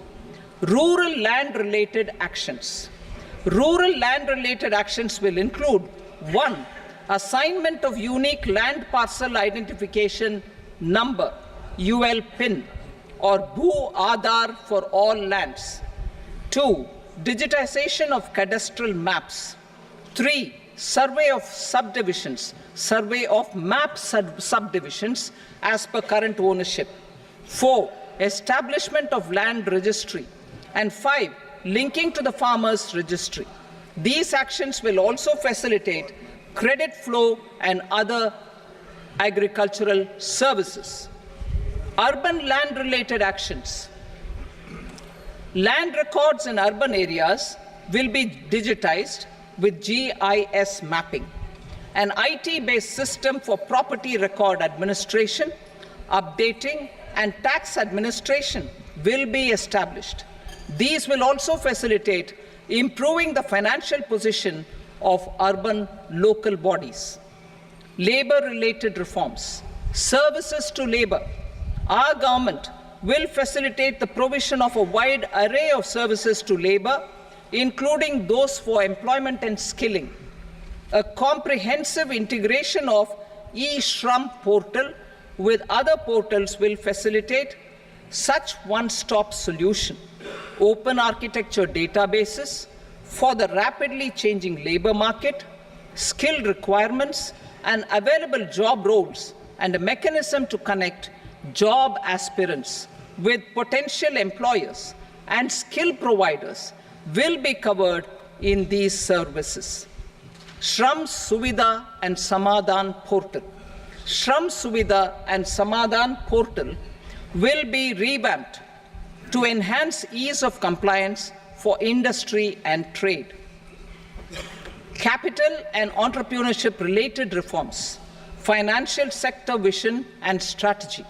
Speaker 1: Rural land-related actions. Rural land-related actions will include 1. Assignment of unique land parcel identification number, UL PIN, or Bhu Aadhaar for all lands. 2. Digitization of cadastral maps. 3. Survey of subdivisions, survey of map subdivisions as per current ownership. 4. Establishment of land registry. And 5. Linking to the farmers registry. These actions will also facilitate credit flow and other agricultural services. Urban land-related actions. Land records in urban areas will be digitized with GIS mapping. An IT-based system for property record administration, updating, and tax administration will be established. These will also facilitate improving the financial position of urban local bodies. Labor-related reforms. Services to labor. Our government will facilitate the provision of a wide array of services to labor, including those for employment and skilling. A comprehensive integration of e-Shram portal with other portals will facilitate such one-stop solution, open architecture databases for the rapidly changing labor market, skill requirements, and available job roles, and a mechanism to connect job aspirants with potential employers and skill providers will be covered in these services. Shram Suvidha and Samadhan portal. Shram Suvidha and Samadhan portal will be revamped to enhance ease of compliance for industry and trade. Capital and entrepreneurship related reforms, financial sector vision and strategy.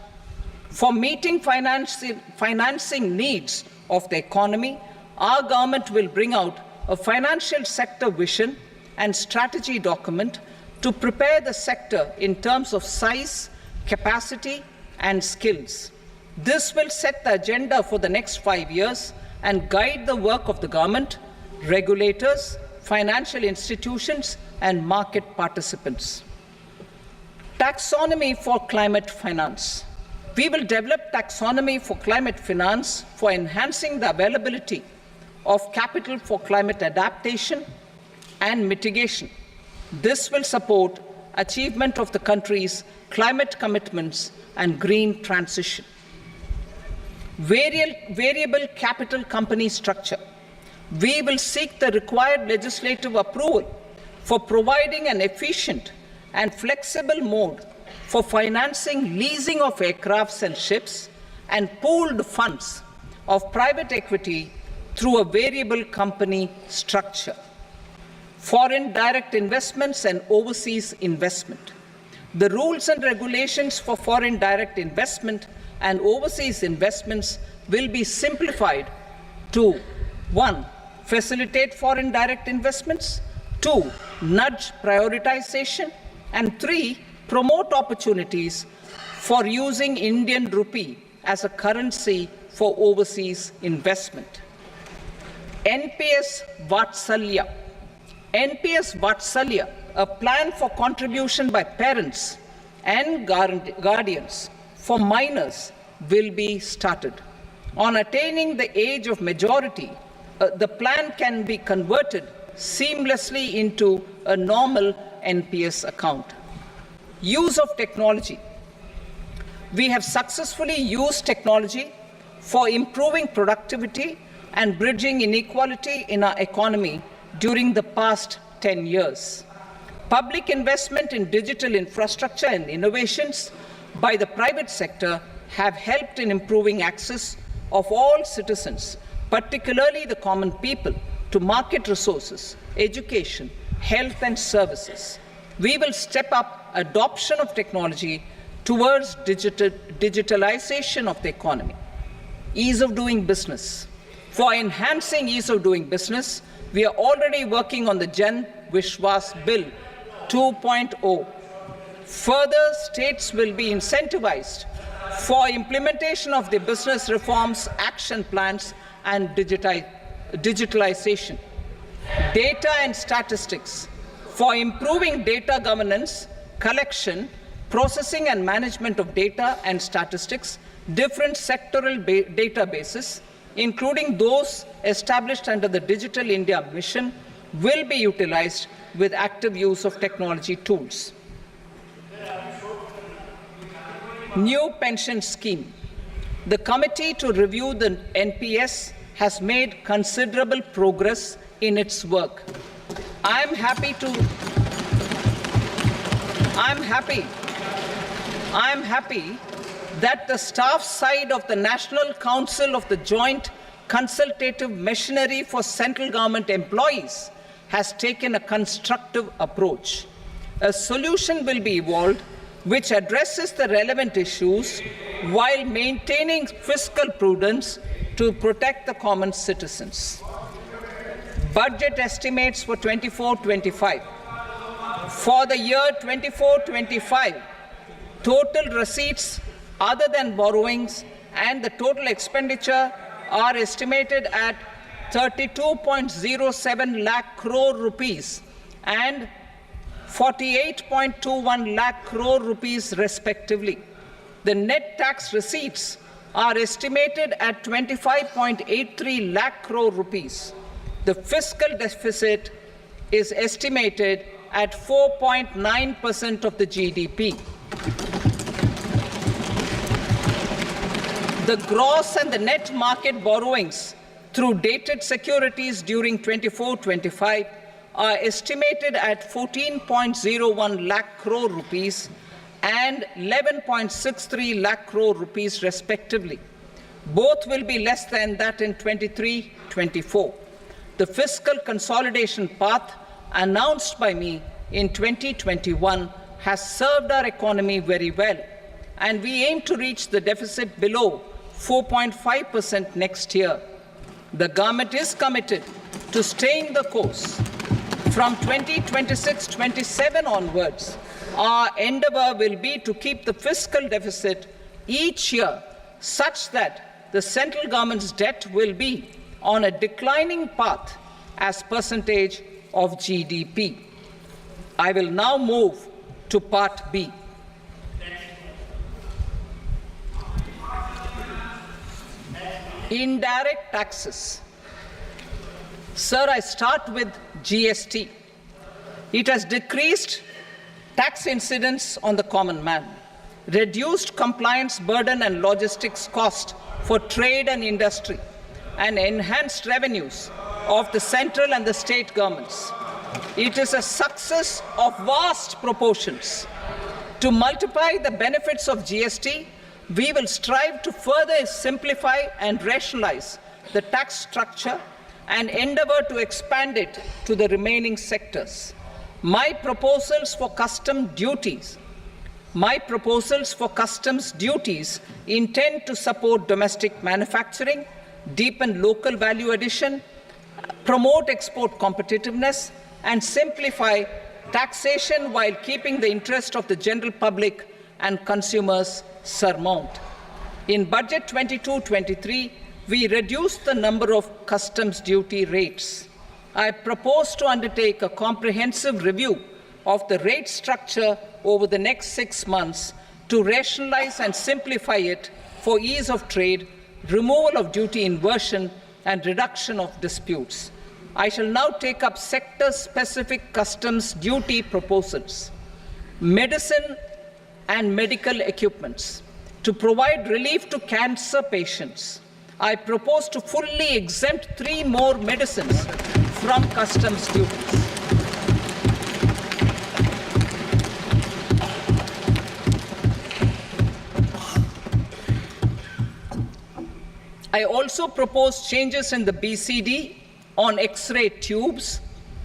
Speaker 1: For meeting financing needs of the economy, our government will bring out a financial sector vision and strategy document to prepare the sector in terms of size, capacity, and skills. This will set the agenda for the next 5 years and guide the work of the government, regulators, financial institutions, and market participants. Taxonomy for climate finance. We will develop taxonomy for climate finance for enhancing the availability of capital for climate adaptation and mitigation. This will support achievement of the country's climate commitments and green transition. Variable capital company structure. We will seek the required legislative approval for providing an efficient and flexible mode for financing leasing of aircrafts and ships and pooled funds of private equity through a variable company structure. Foreign direct investments and overseas investment. The rules and regulations for foreign direct investment and overseas investments will be simplified to 1. Facilitate foreign direct investments, 2. Nudge prioritization, and 3. Promote opportunities for using Indian rupee as a currency for overseas investment. NPS Vatsalya. NPS Vatsalya, a plan for contribution by parents and guardians for minors, will be started. On attaining the age of majority, the plan can be converted seamlessly into a normal NPS account. Use of technology. We have successfully used technology for improving productivity and bridging inequality in our economy during the past 10 years. Public investment in digital infrastructure and innovations by the private sector have helped in improving access of all citizens, particularly the common people, to market resources, education, health and services. We will step up adoption of technology towards digitalization of the economy. Ease of doing business. For enhancing ease of doing business, we are already working on the Jan Vishwas Bill 2.0. Further, states will be incentivized for implementation of the business reforms, action plans, and digitalization. Data and statistics. For improving data governance, collection, processing and management of data and statistics, different sectoral databases, including those established under the Digital India Mission, will be utilized with active use of technology tools. New pension scheme. The committee to review the NPS has made considerable progress in its work. I am happy that the staff side of the National Council of the Joint Consultative Machinery for Central Government Employees has taken a constructive approach. A solution will be evolved which addresses the relevant issues while maintaining fiscal prudence to protect the common citizens. Budget estimates for 24-25. For the year 24-25, total receipts other than borrowings and the total expenditure are estimated at 32.07 lakh crore rupees and 48.21 lakh crore rupees respectively. The net tax receipts are estimated at 25.83 lakh crore rupees. The fiscal deficit is estimated at 4.9% of the GDP. The gross and the net market borrowings through dated securities during 24-25 are estimated at 14.01 lakh crore rupees and 11.63 lakh crore rupees respectively. Both will be less than that in 23-24. The fiscal consolidation path announced by me in 2021 has served our economy very well, and we aim to reach the deficit below 4.5% next year. The government is committed to staying the course. From 2026-27 onwards, our endeavour will be to keep the fiscal deficit each year such that the central government's debt will be on a declining path as percentage of GDP. I will now move to Part B. Indirect taxes. Sir, I start with GST. It has decreased tax incidence on the common man, reduced compliance burden and logistics cost for trade and industry, and enhanced revenues of the central and the state governments. It is a success of vast proportions. To multiply the benefits of GST, we will strive to further simplify and rationalize the tax structure and endeavour to expand it to the remaining sectors. My proposals for customs duties intend to support domestic manufacturing, deepen local value addition, promote export competitiveness, and simplify taxation while keeping the interest of the general public and consumers surmount. In Budget 22-23, we reduced the number of customs duty rates. I propose to undertake a comprehensive review of the rate structure over the next 6 months to rationalize and simplify it for ease of trade, removal of duty inversion, and reduction of disputes. I shall now take up sector-specific customs duty proposals. Medicine and medical equipments. To provide relief to cancer patients, I propose to fully exempt 3 more medicines from customs duties. I also propose changes in the BCD on X-ray tubes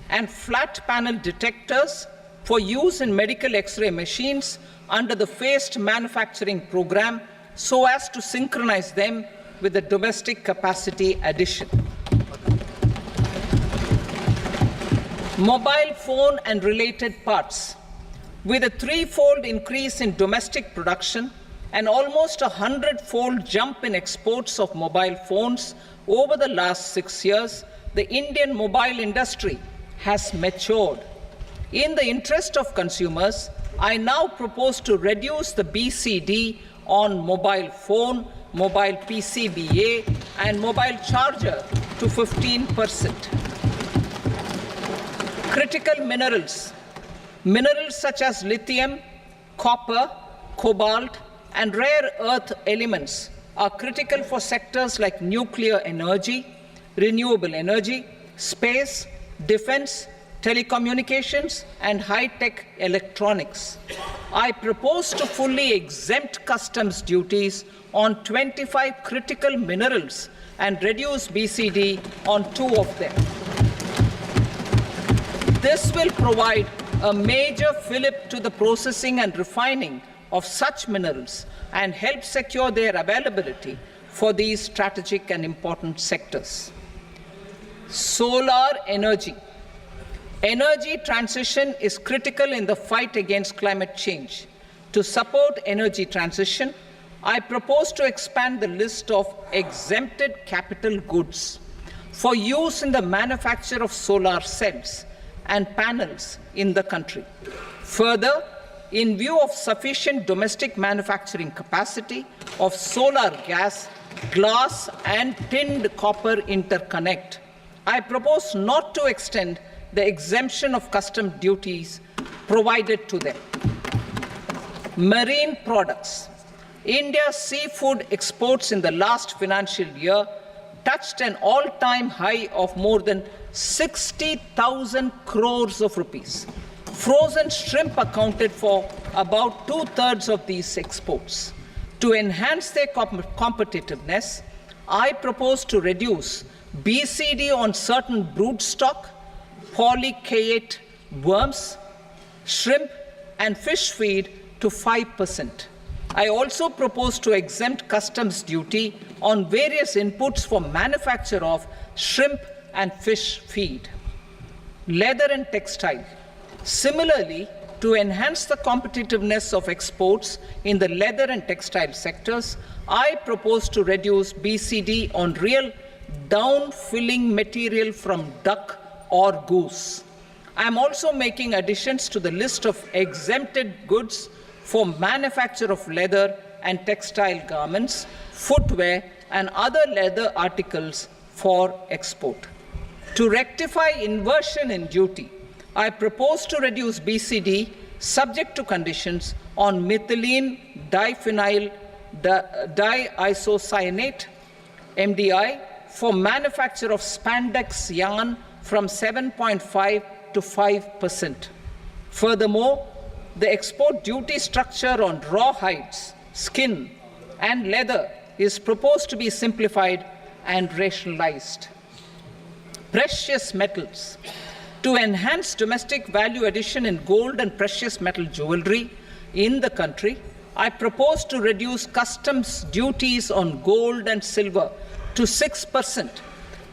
Speaker 1: and flat panel detectors for use in medical X-ray machines under the phased manufacturing program so as to synchronize them with the domestic capacity addition. Mobile phone and related parts. With a 3-fold increase in domestic production and almost a 100-fold jump in exports of mobile phones over the last 6 years, the Indian mobile industry has matured. In the interest of consumers, I now propose to reduce the BCD on mobile phone, mobile PCBA, and mobile charger to 15%. Critical minerals. Minerals such as lithium, copper, cobalt, and rare earth elements are critical for sectors like nuclear energy, renewable energy, space, defense, telecommunications, and high-tech electronics. I propose to fully exempt customs duties on 25 critical minerals and reduce BCD on 2 of them. This will provide a major fillip to the processing and refining of such minerals and help secure their availability for these strategic and important sectors. Solar energy. Energy transition is critical in the fight against climate change. To support energy transition, I propose to expand the list of exempted capital goods for use in the manufacture of solar cells and panels in the country. Further, in view of sufficient domestic manufacturing capacity of solar gas, glass and tinned copper interconnect, I propose not to extend the exemption of custom duties provided to them. Marine products. India's seafood exports in the last financial year touched an all-time high of more than 60,000 crores of rupees. Frozen shrimp accounted for about 2/3 of these exports. To enhance their competitiveness, I propose to reduce BCD on certain broodstock, polychaete worms, shrimp, and fish feed to 5%. I also propose to exempt customs duty on various inputs for manufacture of shrimp and fish feed. Leather and textile. Similarly, to enhance the competitiveness of exports in the leather and textile sectors, I propose to reduce BCD on real down-filling material from duck or goose. I am also making additions to the list of exempted goods for manufacture of leather and textile garments, footwear, and other leather articles for export. To rectify inversion in duty, I propose to reduce BCD subject to conditions on methylene diphenyl diisocyanate (MDI) for manufacture of spandex yarn from 7.5 to 5%. Furthermore, the export duty structure on raw hides, skin, and leather is proposed to be simplified and rationalized. Precious metals. To enhance domestic value addition in gold and precious metal jewelry in the country, I propose to reduce customs duties on gold and silver to 6%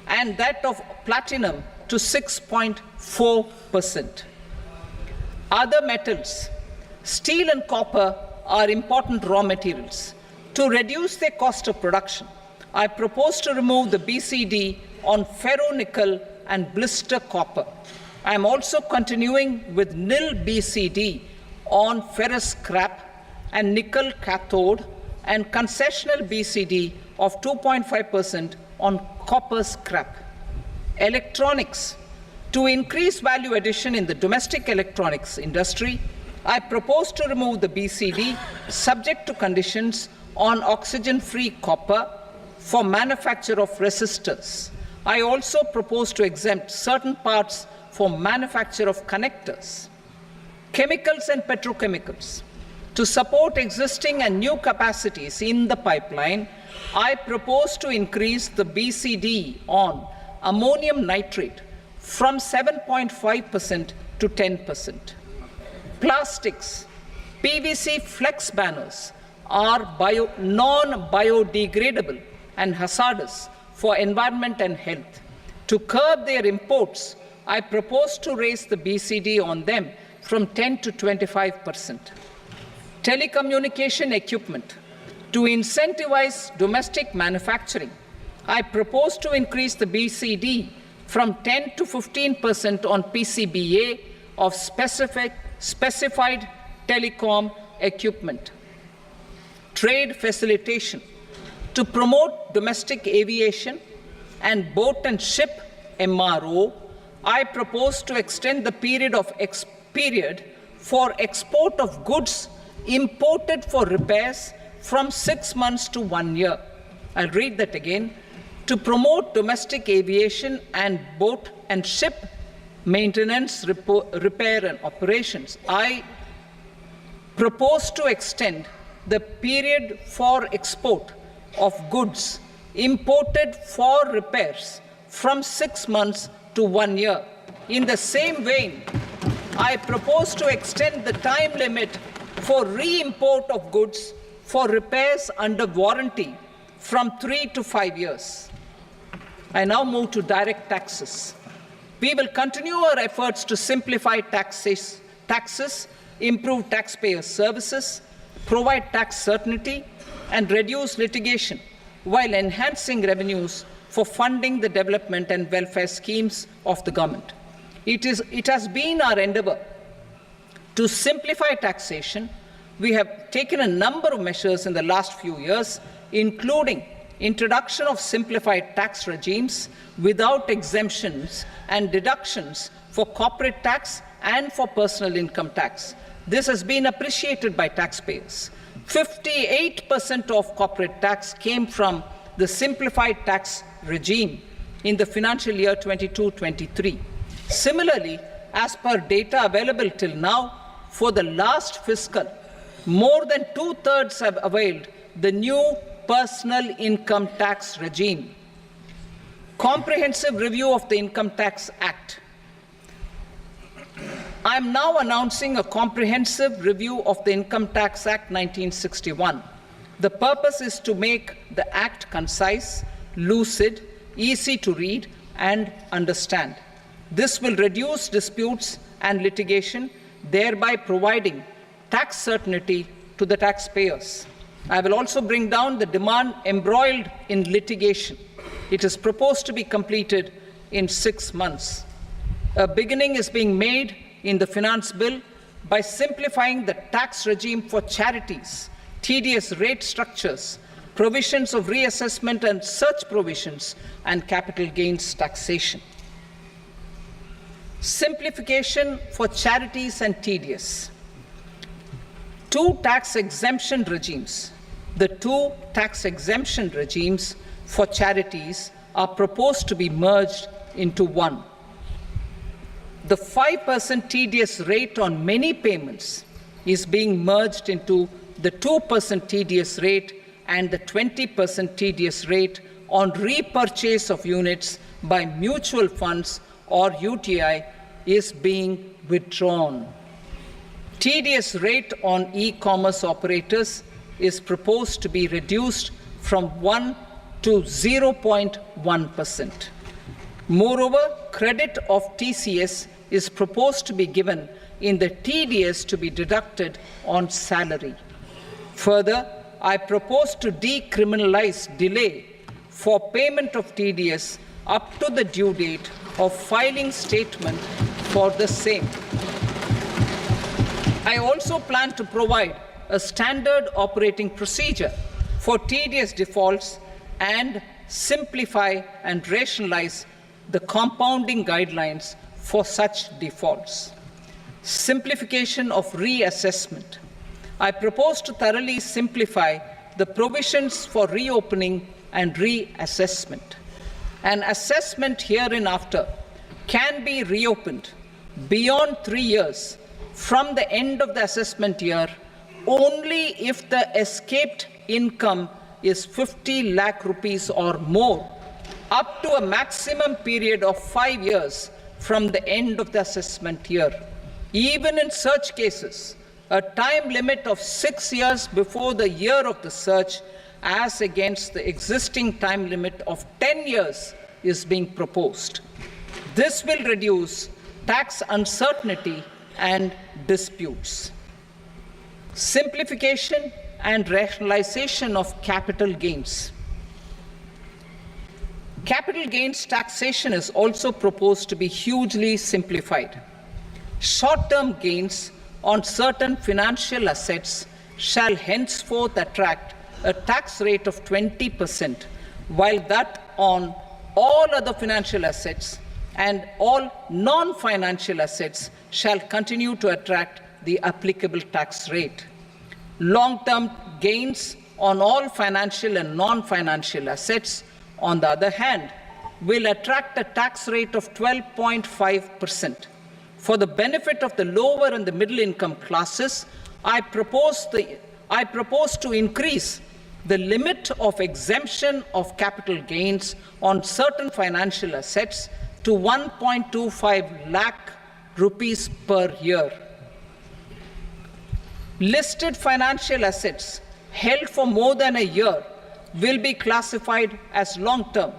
Speaker 1: and that of platinum to 6.4%. Other metals. Steel and copper are important raw materials. To reduce their cost of production, I propose to remove the BCD on ferronickel and blister copper. I am also continuing with nil BCD on ferrous scrap and nickel cathode and concessional BCD of 2.5% on copper scrap. Electronics. To increase value addition in the domestic electronics industry, I propose to remove the BCD subject to conditions on oxygen-free copper for manufacture of resistors. I also propose to exempt certain parts for manufacture of connectors. Chemicals and petrochemicals. To support existing and new capacities in the pipeline, I propose to increase the BCD on ammonium nitrate from 7.5% to 10%. Plastics. PVC flex banners are non-biodegradable and hazardous for environment and health. To curb their imports, I propose to raise the BCD on them from 10 to 25%. Telecommunication equipment. To incentivize domestic manufacturing, I propose to increase the BCD from 10 to 15% on PCBA of specified telecom equipment. Trade facilitation. To promote domestic aviation and boat and ship MRO, I propose to extend the period for export of goods imported for repairs from 6 months to 1 year. I'll read that again. To promote domestic aviation and boat and ship maintenance, repair and operations, I propose to extend the period for export of goods imported for repairs from 6 months to 1 year. In the same vein, I propose to extend the time limit for re-import of goods for repairs under warranty from 3 to 5 years. I now move to direct taxes. We will continue our efforts to simplify taxes, improve taxpayer services, provide tax certainty, and reduce litigation while enhancing revenues for funding the development and welfare schemes of the government. It has been our endeavor To simplify taxation, we have taken a number of measures in the last few years, including introduction of simplified tax regimes without exemptions and deductions for corporate tax and for personal income tax. This has been appreciated by taxpayers. 58% of corporate tax came from the simplified tax regime in the financial year 22-23. Similarly, as per data available till now, for the last fiscal, more than 2/3 have availed the new personal income tax regime. Comprehensive review of the Income Tax Act. I am now announcing a comprehensive review of the Income Tax Act 1961. The purpose is to make the Act concise, lucid, easy to read and understand. This will reduce disputes and litigation, thereby providing tax certainty to the taxpayers. I will also bring down the demand embroiled in litigation. It is proposed to be completed in 6 months. A beginning is being made in the Finance Bill by simplifying the tax regime for charities, TDS rate structures, provisions of reassessment and such provisions, and capital gains taxation. Simplification for charities and TDS. Two tax exemption regimes. The two tax exemption regimes for charities are proposed to be merged into one. The 5% TDS rate on many payments is being merged into the 2% TDS rate, and the 20% TDS rate on repurchase of units by mutual funds or UTI is being withdrawn. TDS rate on e-commerce operators is proposed to be reduced from 1 to 0.1%. Moreover, credit of TCS is proposed to be given in the TDS to be deducted on salary. Further, I propose to decriminalize delay for payment of TDS up to the due date of filing statement for the same. I also plan to provide a standard operating procedure for TDS defaults and simplify and rationalize the compounding guidelines for such defaults. Simplification of reassessment. I propose to thoroughly simplify the provisions for reopening and reassessment. An assessment hereinafter can be reopened beyond 3 years from the end of the assessment year only if the escaped income is 50 lakh rupees or more, up to a maximum period of 5 years from the end of the assessment year. Even in such cases, a time limit of 6 years before the year of the search, as against the existing time limit of 10 years, is being proposed. This will reduce tax uncertainty and disputes. Simplification and rationalization of capital gains. Capital gains taxation is also proposed to be hugely simplified. Short-term gains on certain financial assets shall henceforth attract a tax rate of 20%, while that on all other financial assets and all non-financial assets shall continue to attract the applicable tax rate. Long-term gains on all financial and non-financial assets, on the other hand, will attract a tax rate of 12.5%. For the benefit of the lower and the middle income classes, I propose to increase the limit of exemption of capital gains on certain financial assets to 1.25 lakh rupees per year. Listed financial assets held for more than a year will be classified as long-term,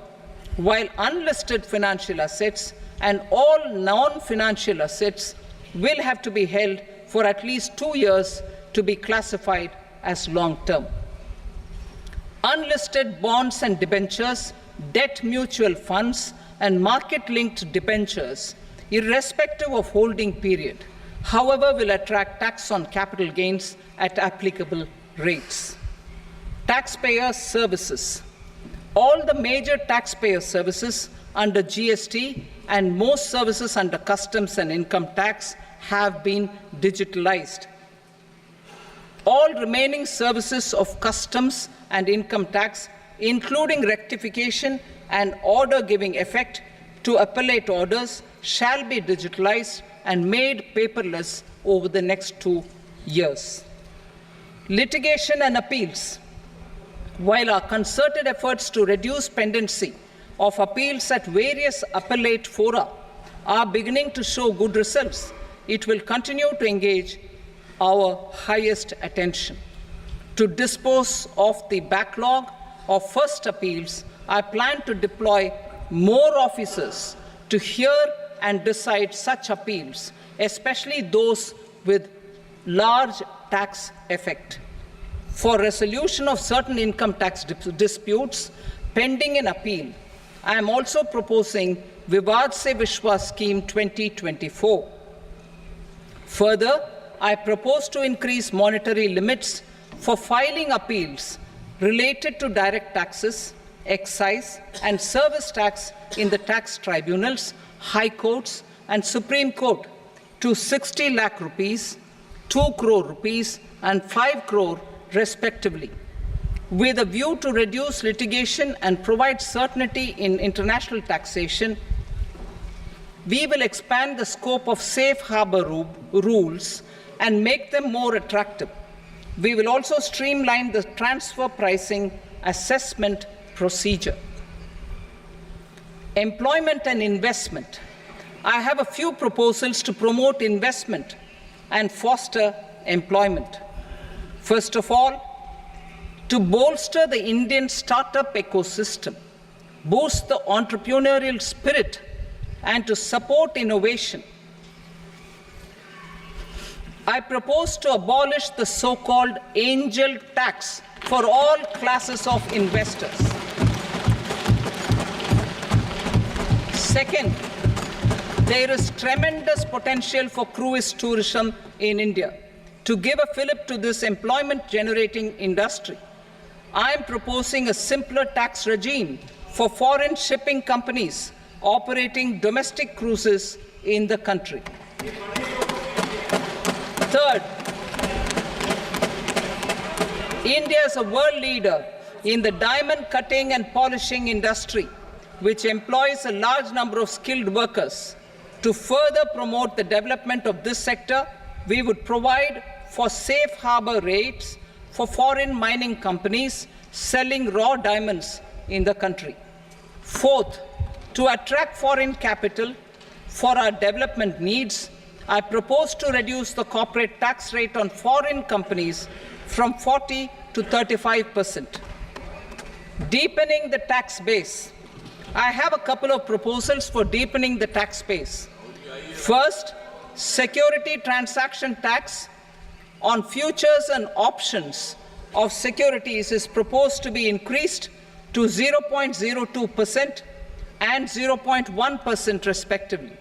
Speaker 1: while unlisted financial assets and all non-financial assets will have to be held for at least 2 years to be classified as long-term. Unlisted bonds and debentures, debt mutual funds, and market-linked debentures, irrespective of holding period, however, will attract tax on capital gains at applicable rates. Taxpayer services. All the major taxpayer services under GST and most services under customs and income tax have been digitalized. All remaining services of customs and income tax, including rectification and order giving effect to appellate orders, shall be digitalized and made paperless over the next 2 years. Litigation and appeals. While our concerted efforts to reduce pendency of appeals at various appellate fora are beginning to show good results, it will continue to engage our highest attention. To dispose of the backlog of first appeals, I plan to deploy more officers to hear and decide such appeals, especially those with large tax effect. For resolution of certain income tax disputes pending in appeal, I am also proposing Vivad Se Vishwas Scheme 2024. Further, I propose to increase monetary limits for filing appeals related to direct taxes, excise, and service tax in the tax tribunals, high courts, and Supreme Court to 60 lakh rupees, 2 crore rupees, and 5 crore respectively, with a view to reduce litigation and provide certainty in international taxation. We will expand the scope of safe harbor rules and make them more attractive. We will also streamline the transfer pricing assessment procedure. Employment and investment. I have a few proposals to promote investment and foster employment. First of all, to bolster the Indian startup ecosystem, boost the entrepreneurial spirit, and to support innovation, I propose to abolish the so-called angel tax for all classes of investors. Second, there is tremendous potential for cruise tourism in India. To give a fillip to this employment-generating industry, I am proposing a simpler tax regime for foreign shipping companies operating domestic cruises in the country. Third, India is a world leader in the diamond cutting and polishing industry, which employs a large number of skilled workers. To further promote the development of this sector, we would provide for safe harbor rates for foreign mining companies selling raw diamonds in the country. Fourth, to attract foreign capital for our development needs, I propose to reduce the corporate tax rate on foreign companies from 40 to 35%. Deepening the tax base. I have a couple of proposals for deepening the tax base. First, security transaction tax on futures and options of securities is proposed to be increased to 0.02% and 0.1% respectively.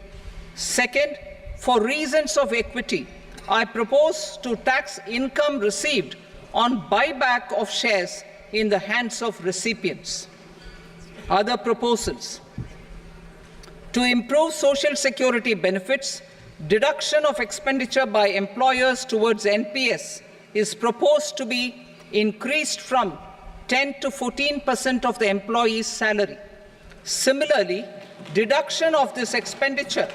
Speaker 1: Second, for reasons of equity, I propose to tax income received on buyback of shares in the hands of recipients. Other proposals: to improve social security benefits, deduction of expenditure by employers towards NPS is proposed to be increased from 10 to 14% of the employee's salary. Similarly, deduction of this expenditure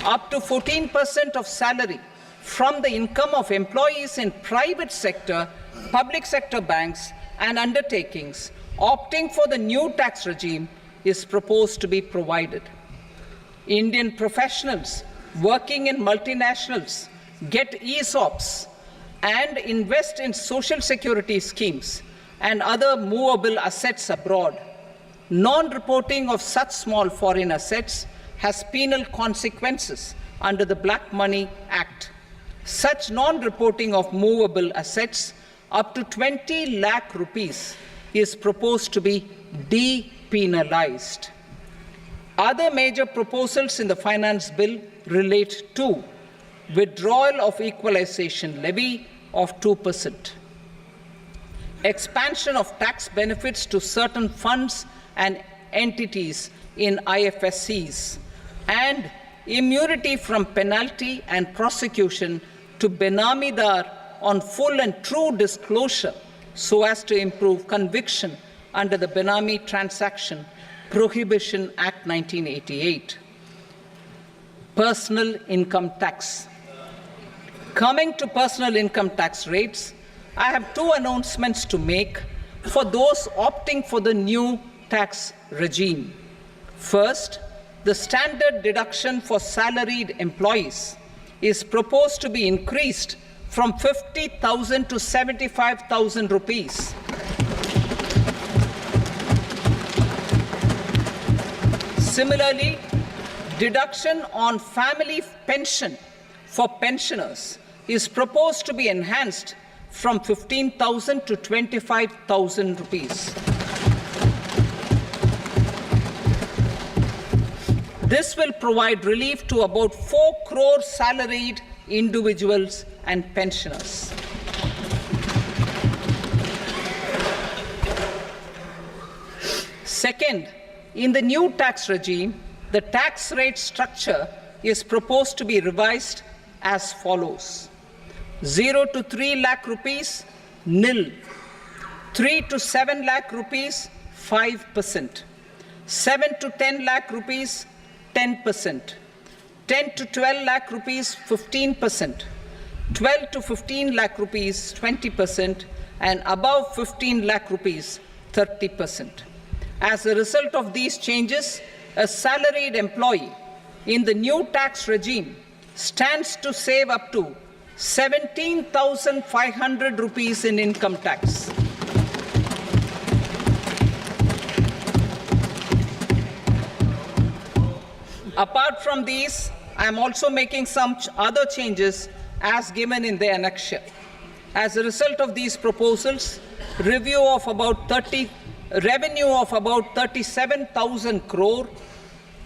Speaker 1: up to 14% of salary from the income of employees in private sector, public sector banks, and undertakings opting for the new tax regime is proposed to be provided. Indian professionals working in multinationals get ESOPs and invest in social security schemes and other movable assets abroad. Non-reporting of such small foreign assets has penal consequences under the Black Money Act. Such non-reporting of movable assets up to 20 lakh rupees is proposed to be depenalized. Other major proposals in the finance bill relate to withdrawal of equalization levy of 2%, expansion of tax benefits to certain funds and entities in IFSCs, and immunity from penalty and prosecution to Benamidar on full and true disclosure so as to improve conviction under the Benami Transaction Prohibition Act 1988. Personal income tax. Coming to personal income tax rates, I have two announcements to make for those opting for the new tax regime. First, the standard deduction for salaried employees is proposed to be increased from 50,000 to 75,000 rupees. Similarly, deduction on family pension for pensioners is proposed to be enhanced from 15,000 to 25,000 rupees. This will provide relief to about 4 crore salaried individuals and pensioners. Second, in the new tax regime, the tax rate structure is proposed to be revised as follows: 0 to 3 lakh rupees, nil; 3 to 7 lakh rupees, 5%; 7 to 10 lakh rupees, 10%; 10 to 12 lakh rupees, 15%; 12 to 15 lakh rupees, 20%; and above 15 lakh rupees, 30%. As a result of these changes, a salaried employee in the new tax regime stands to save up to 17,500 rupees in income tax. Apart from these, I am also making some other changes as given in the annexure. As a result of these proposals, revenue of about 37,000 crore,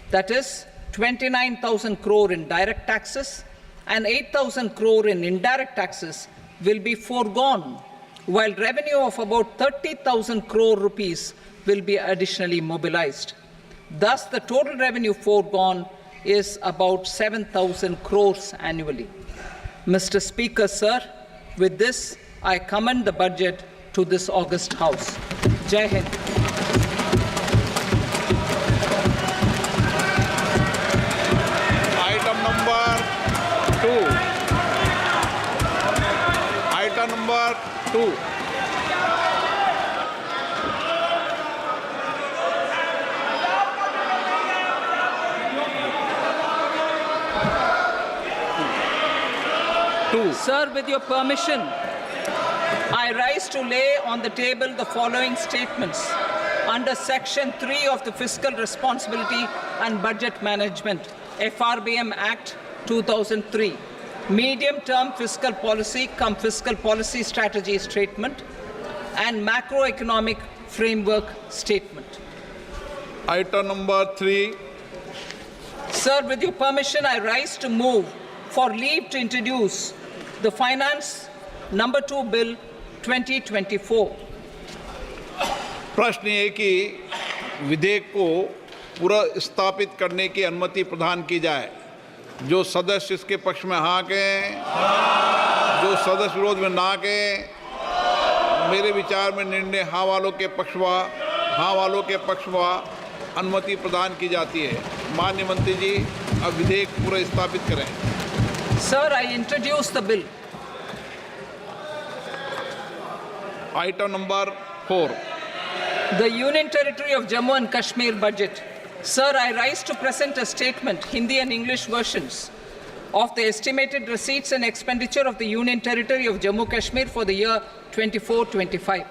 Speaker 1: that is 29,000 crore in direct taxes and 8,000 crore in indirect taxes, will be foregone, while revenue of about 30,000 crore rupees will be additionally mobilized. Thus, the total revenue foregone is about 7,000 crores annually. Mr. Speaker, sir, with this, I commend the budget to this august House. Jai Hind.
Speaker 2: Item number 2. Item number 2.
Speaker 1: Sir, with your permission, I rise to lay on the table the following statements under Section 3 of the Fiscal Responsibility and Budget Management, FRBM Act 2003, Medium-Term Fiscal Policy cum Fiscal Policy Strategy Statement, and Macroeconomic Framework Statement.
Speaker 2: Item number 3.
Speaker 1: Sir, with your permission, I rise to move for leave to introduce the Finance Number 2 Bill 2024.
Speaker 2: प्रश्न ये कि विधेयक को पुनर्स्थापित करने की अनुमति प्रदान की जाए। जो सदस्य इसके पक्ष में हाँ कहें, जो सदस्य विरोध में ना कहें। मेरे विचार में निर्णय हाँ वालों के पक्ष में अनुमति प्रदान की जाती है। माननीय मंत्री जी, अब विधेयक पुनर्स्थापित करें।
Speaker 1: Sir, I introduce the bill.
Speaker 2: Item number 4.
Speaker 1: The Union Territory of Jammu and Kashmir budget. Sir, I rise to present a statement, Hindi and English versions, of the estimated receipts and expenditure of the Union Territory of Jammu and Kashmir for the year 24-25.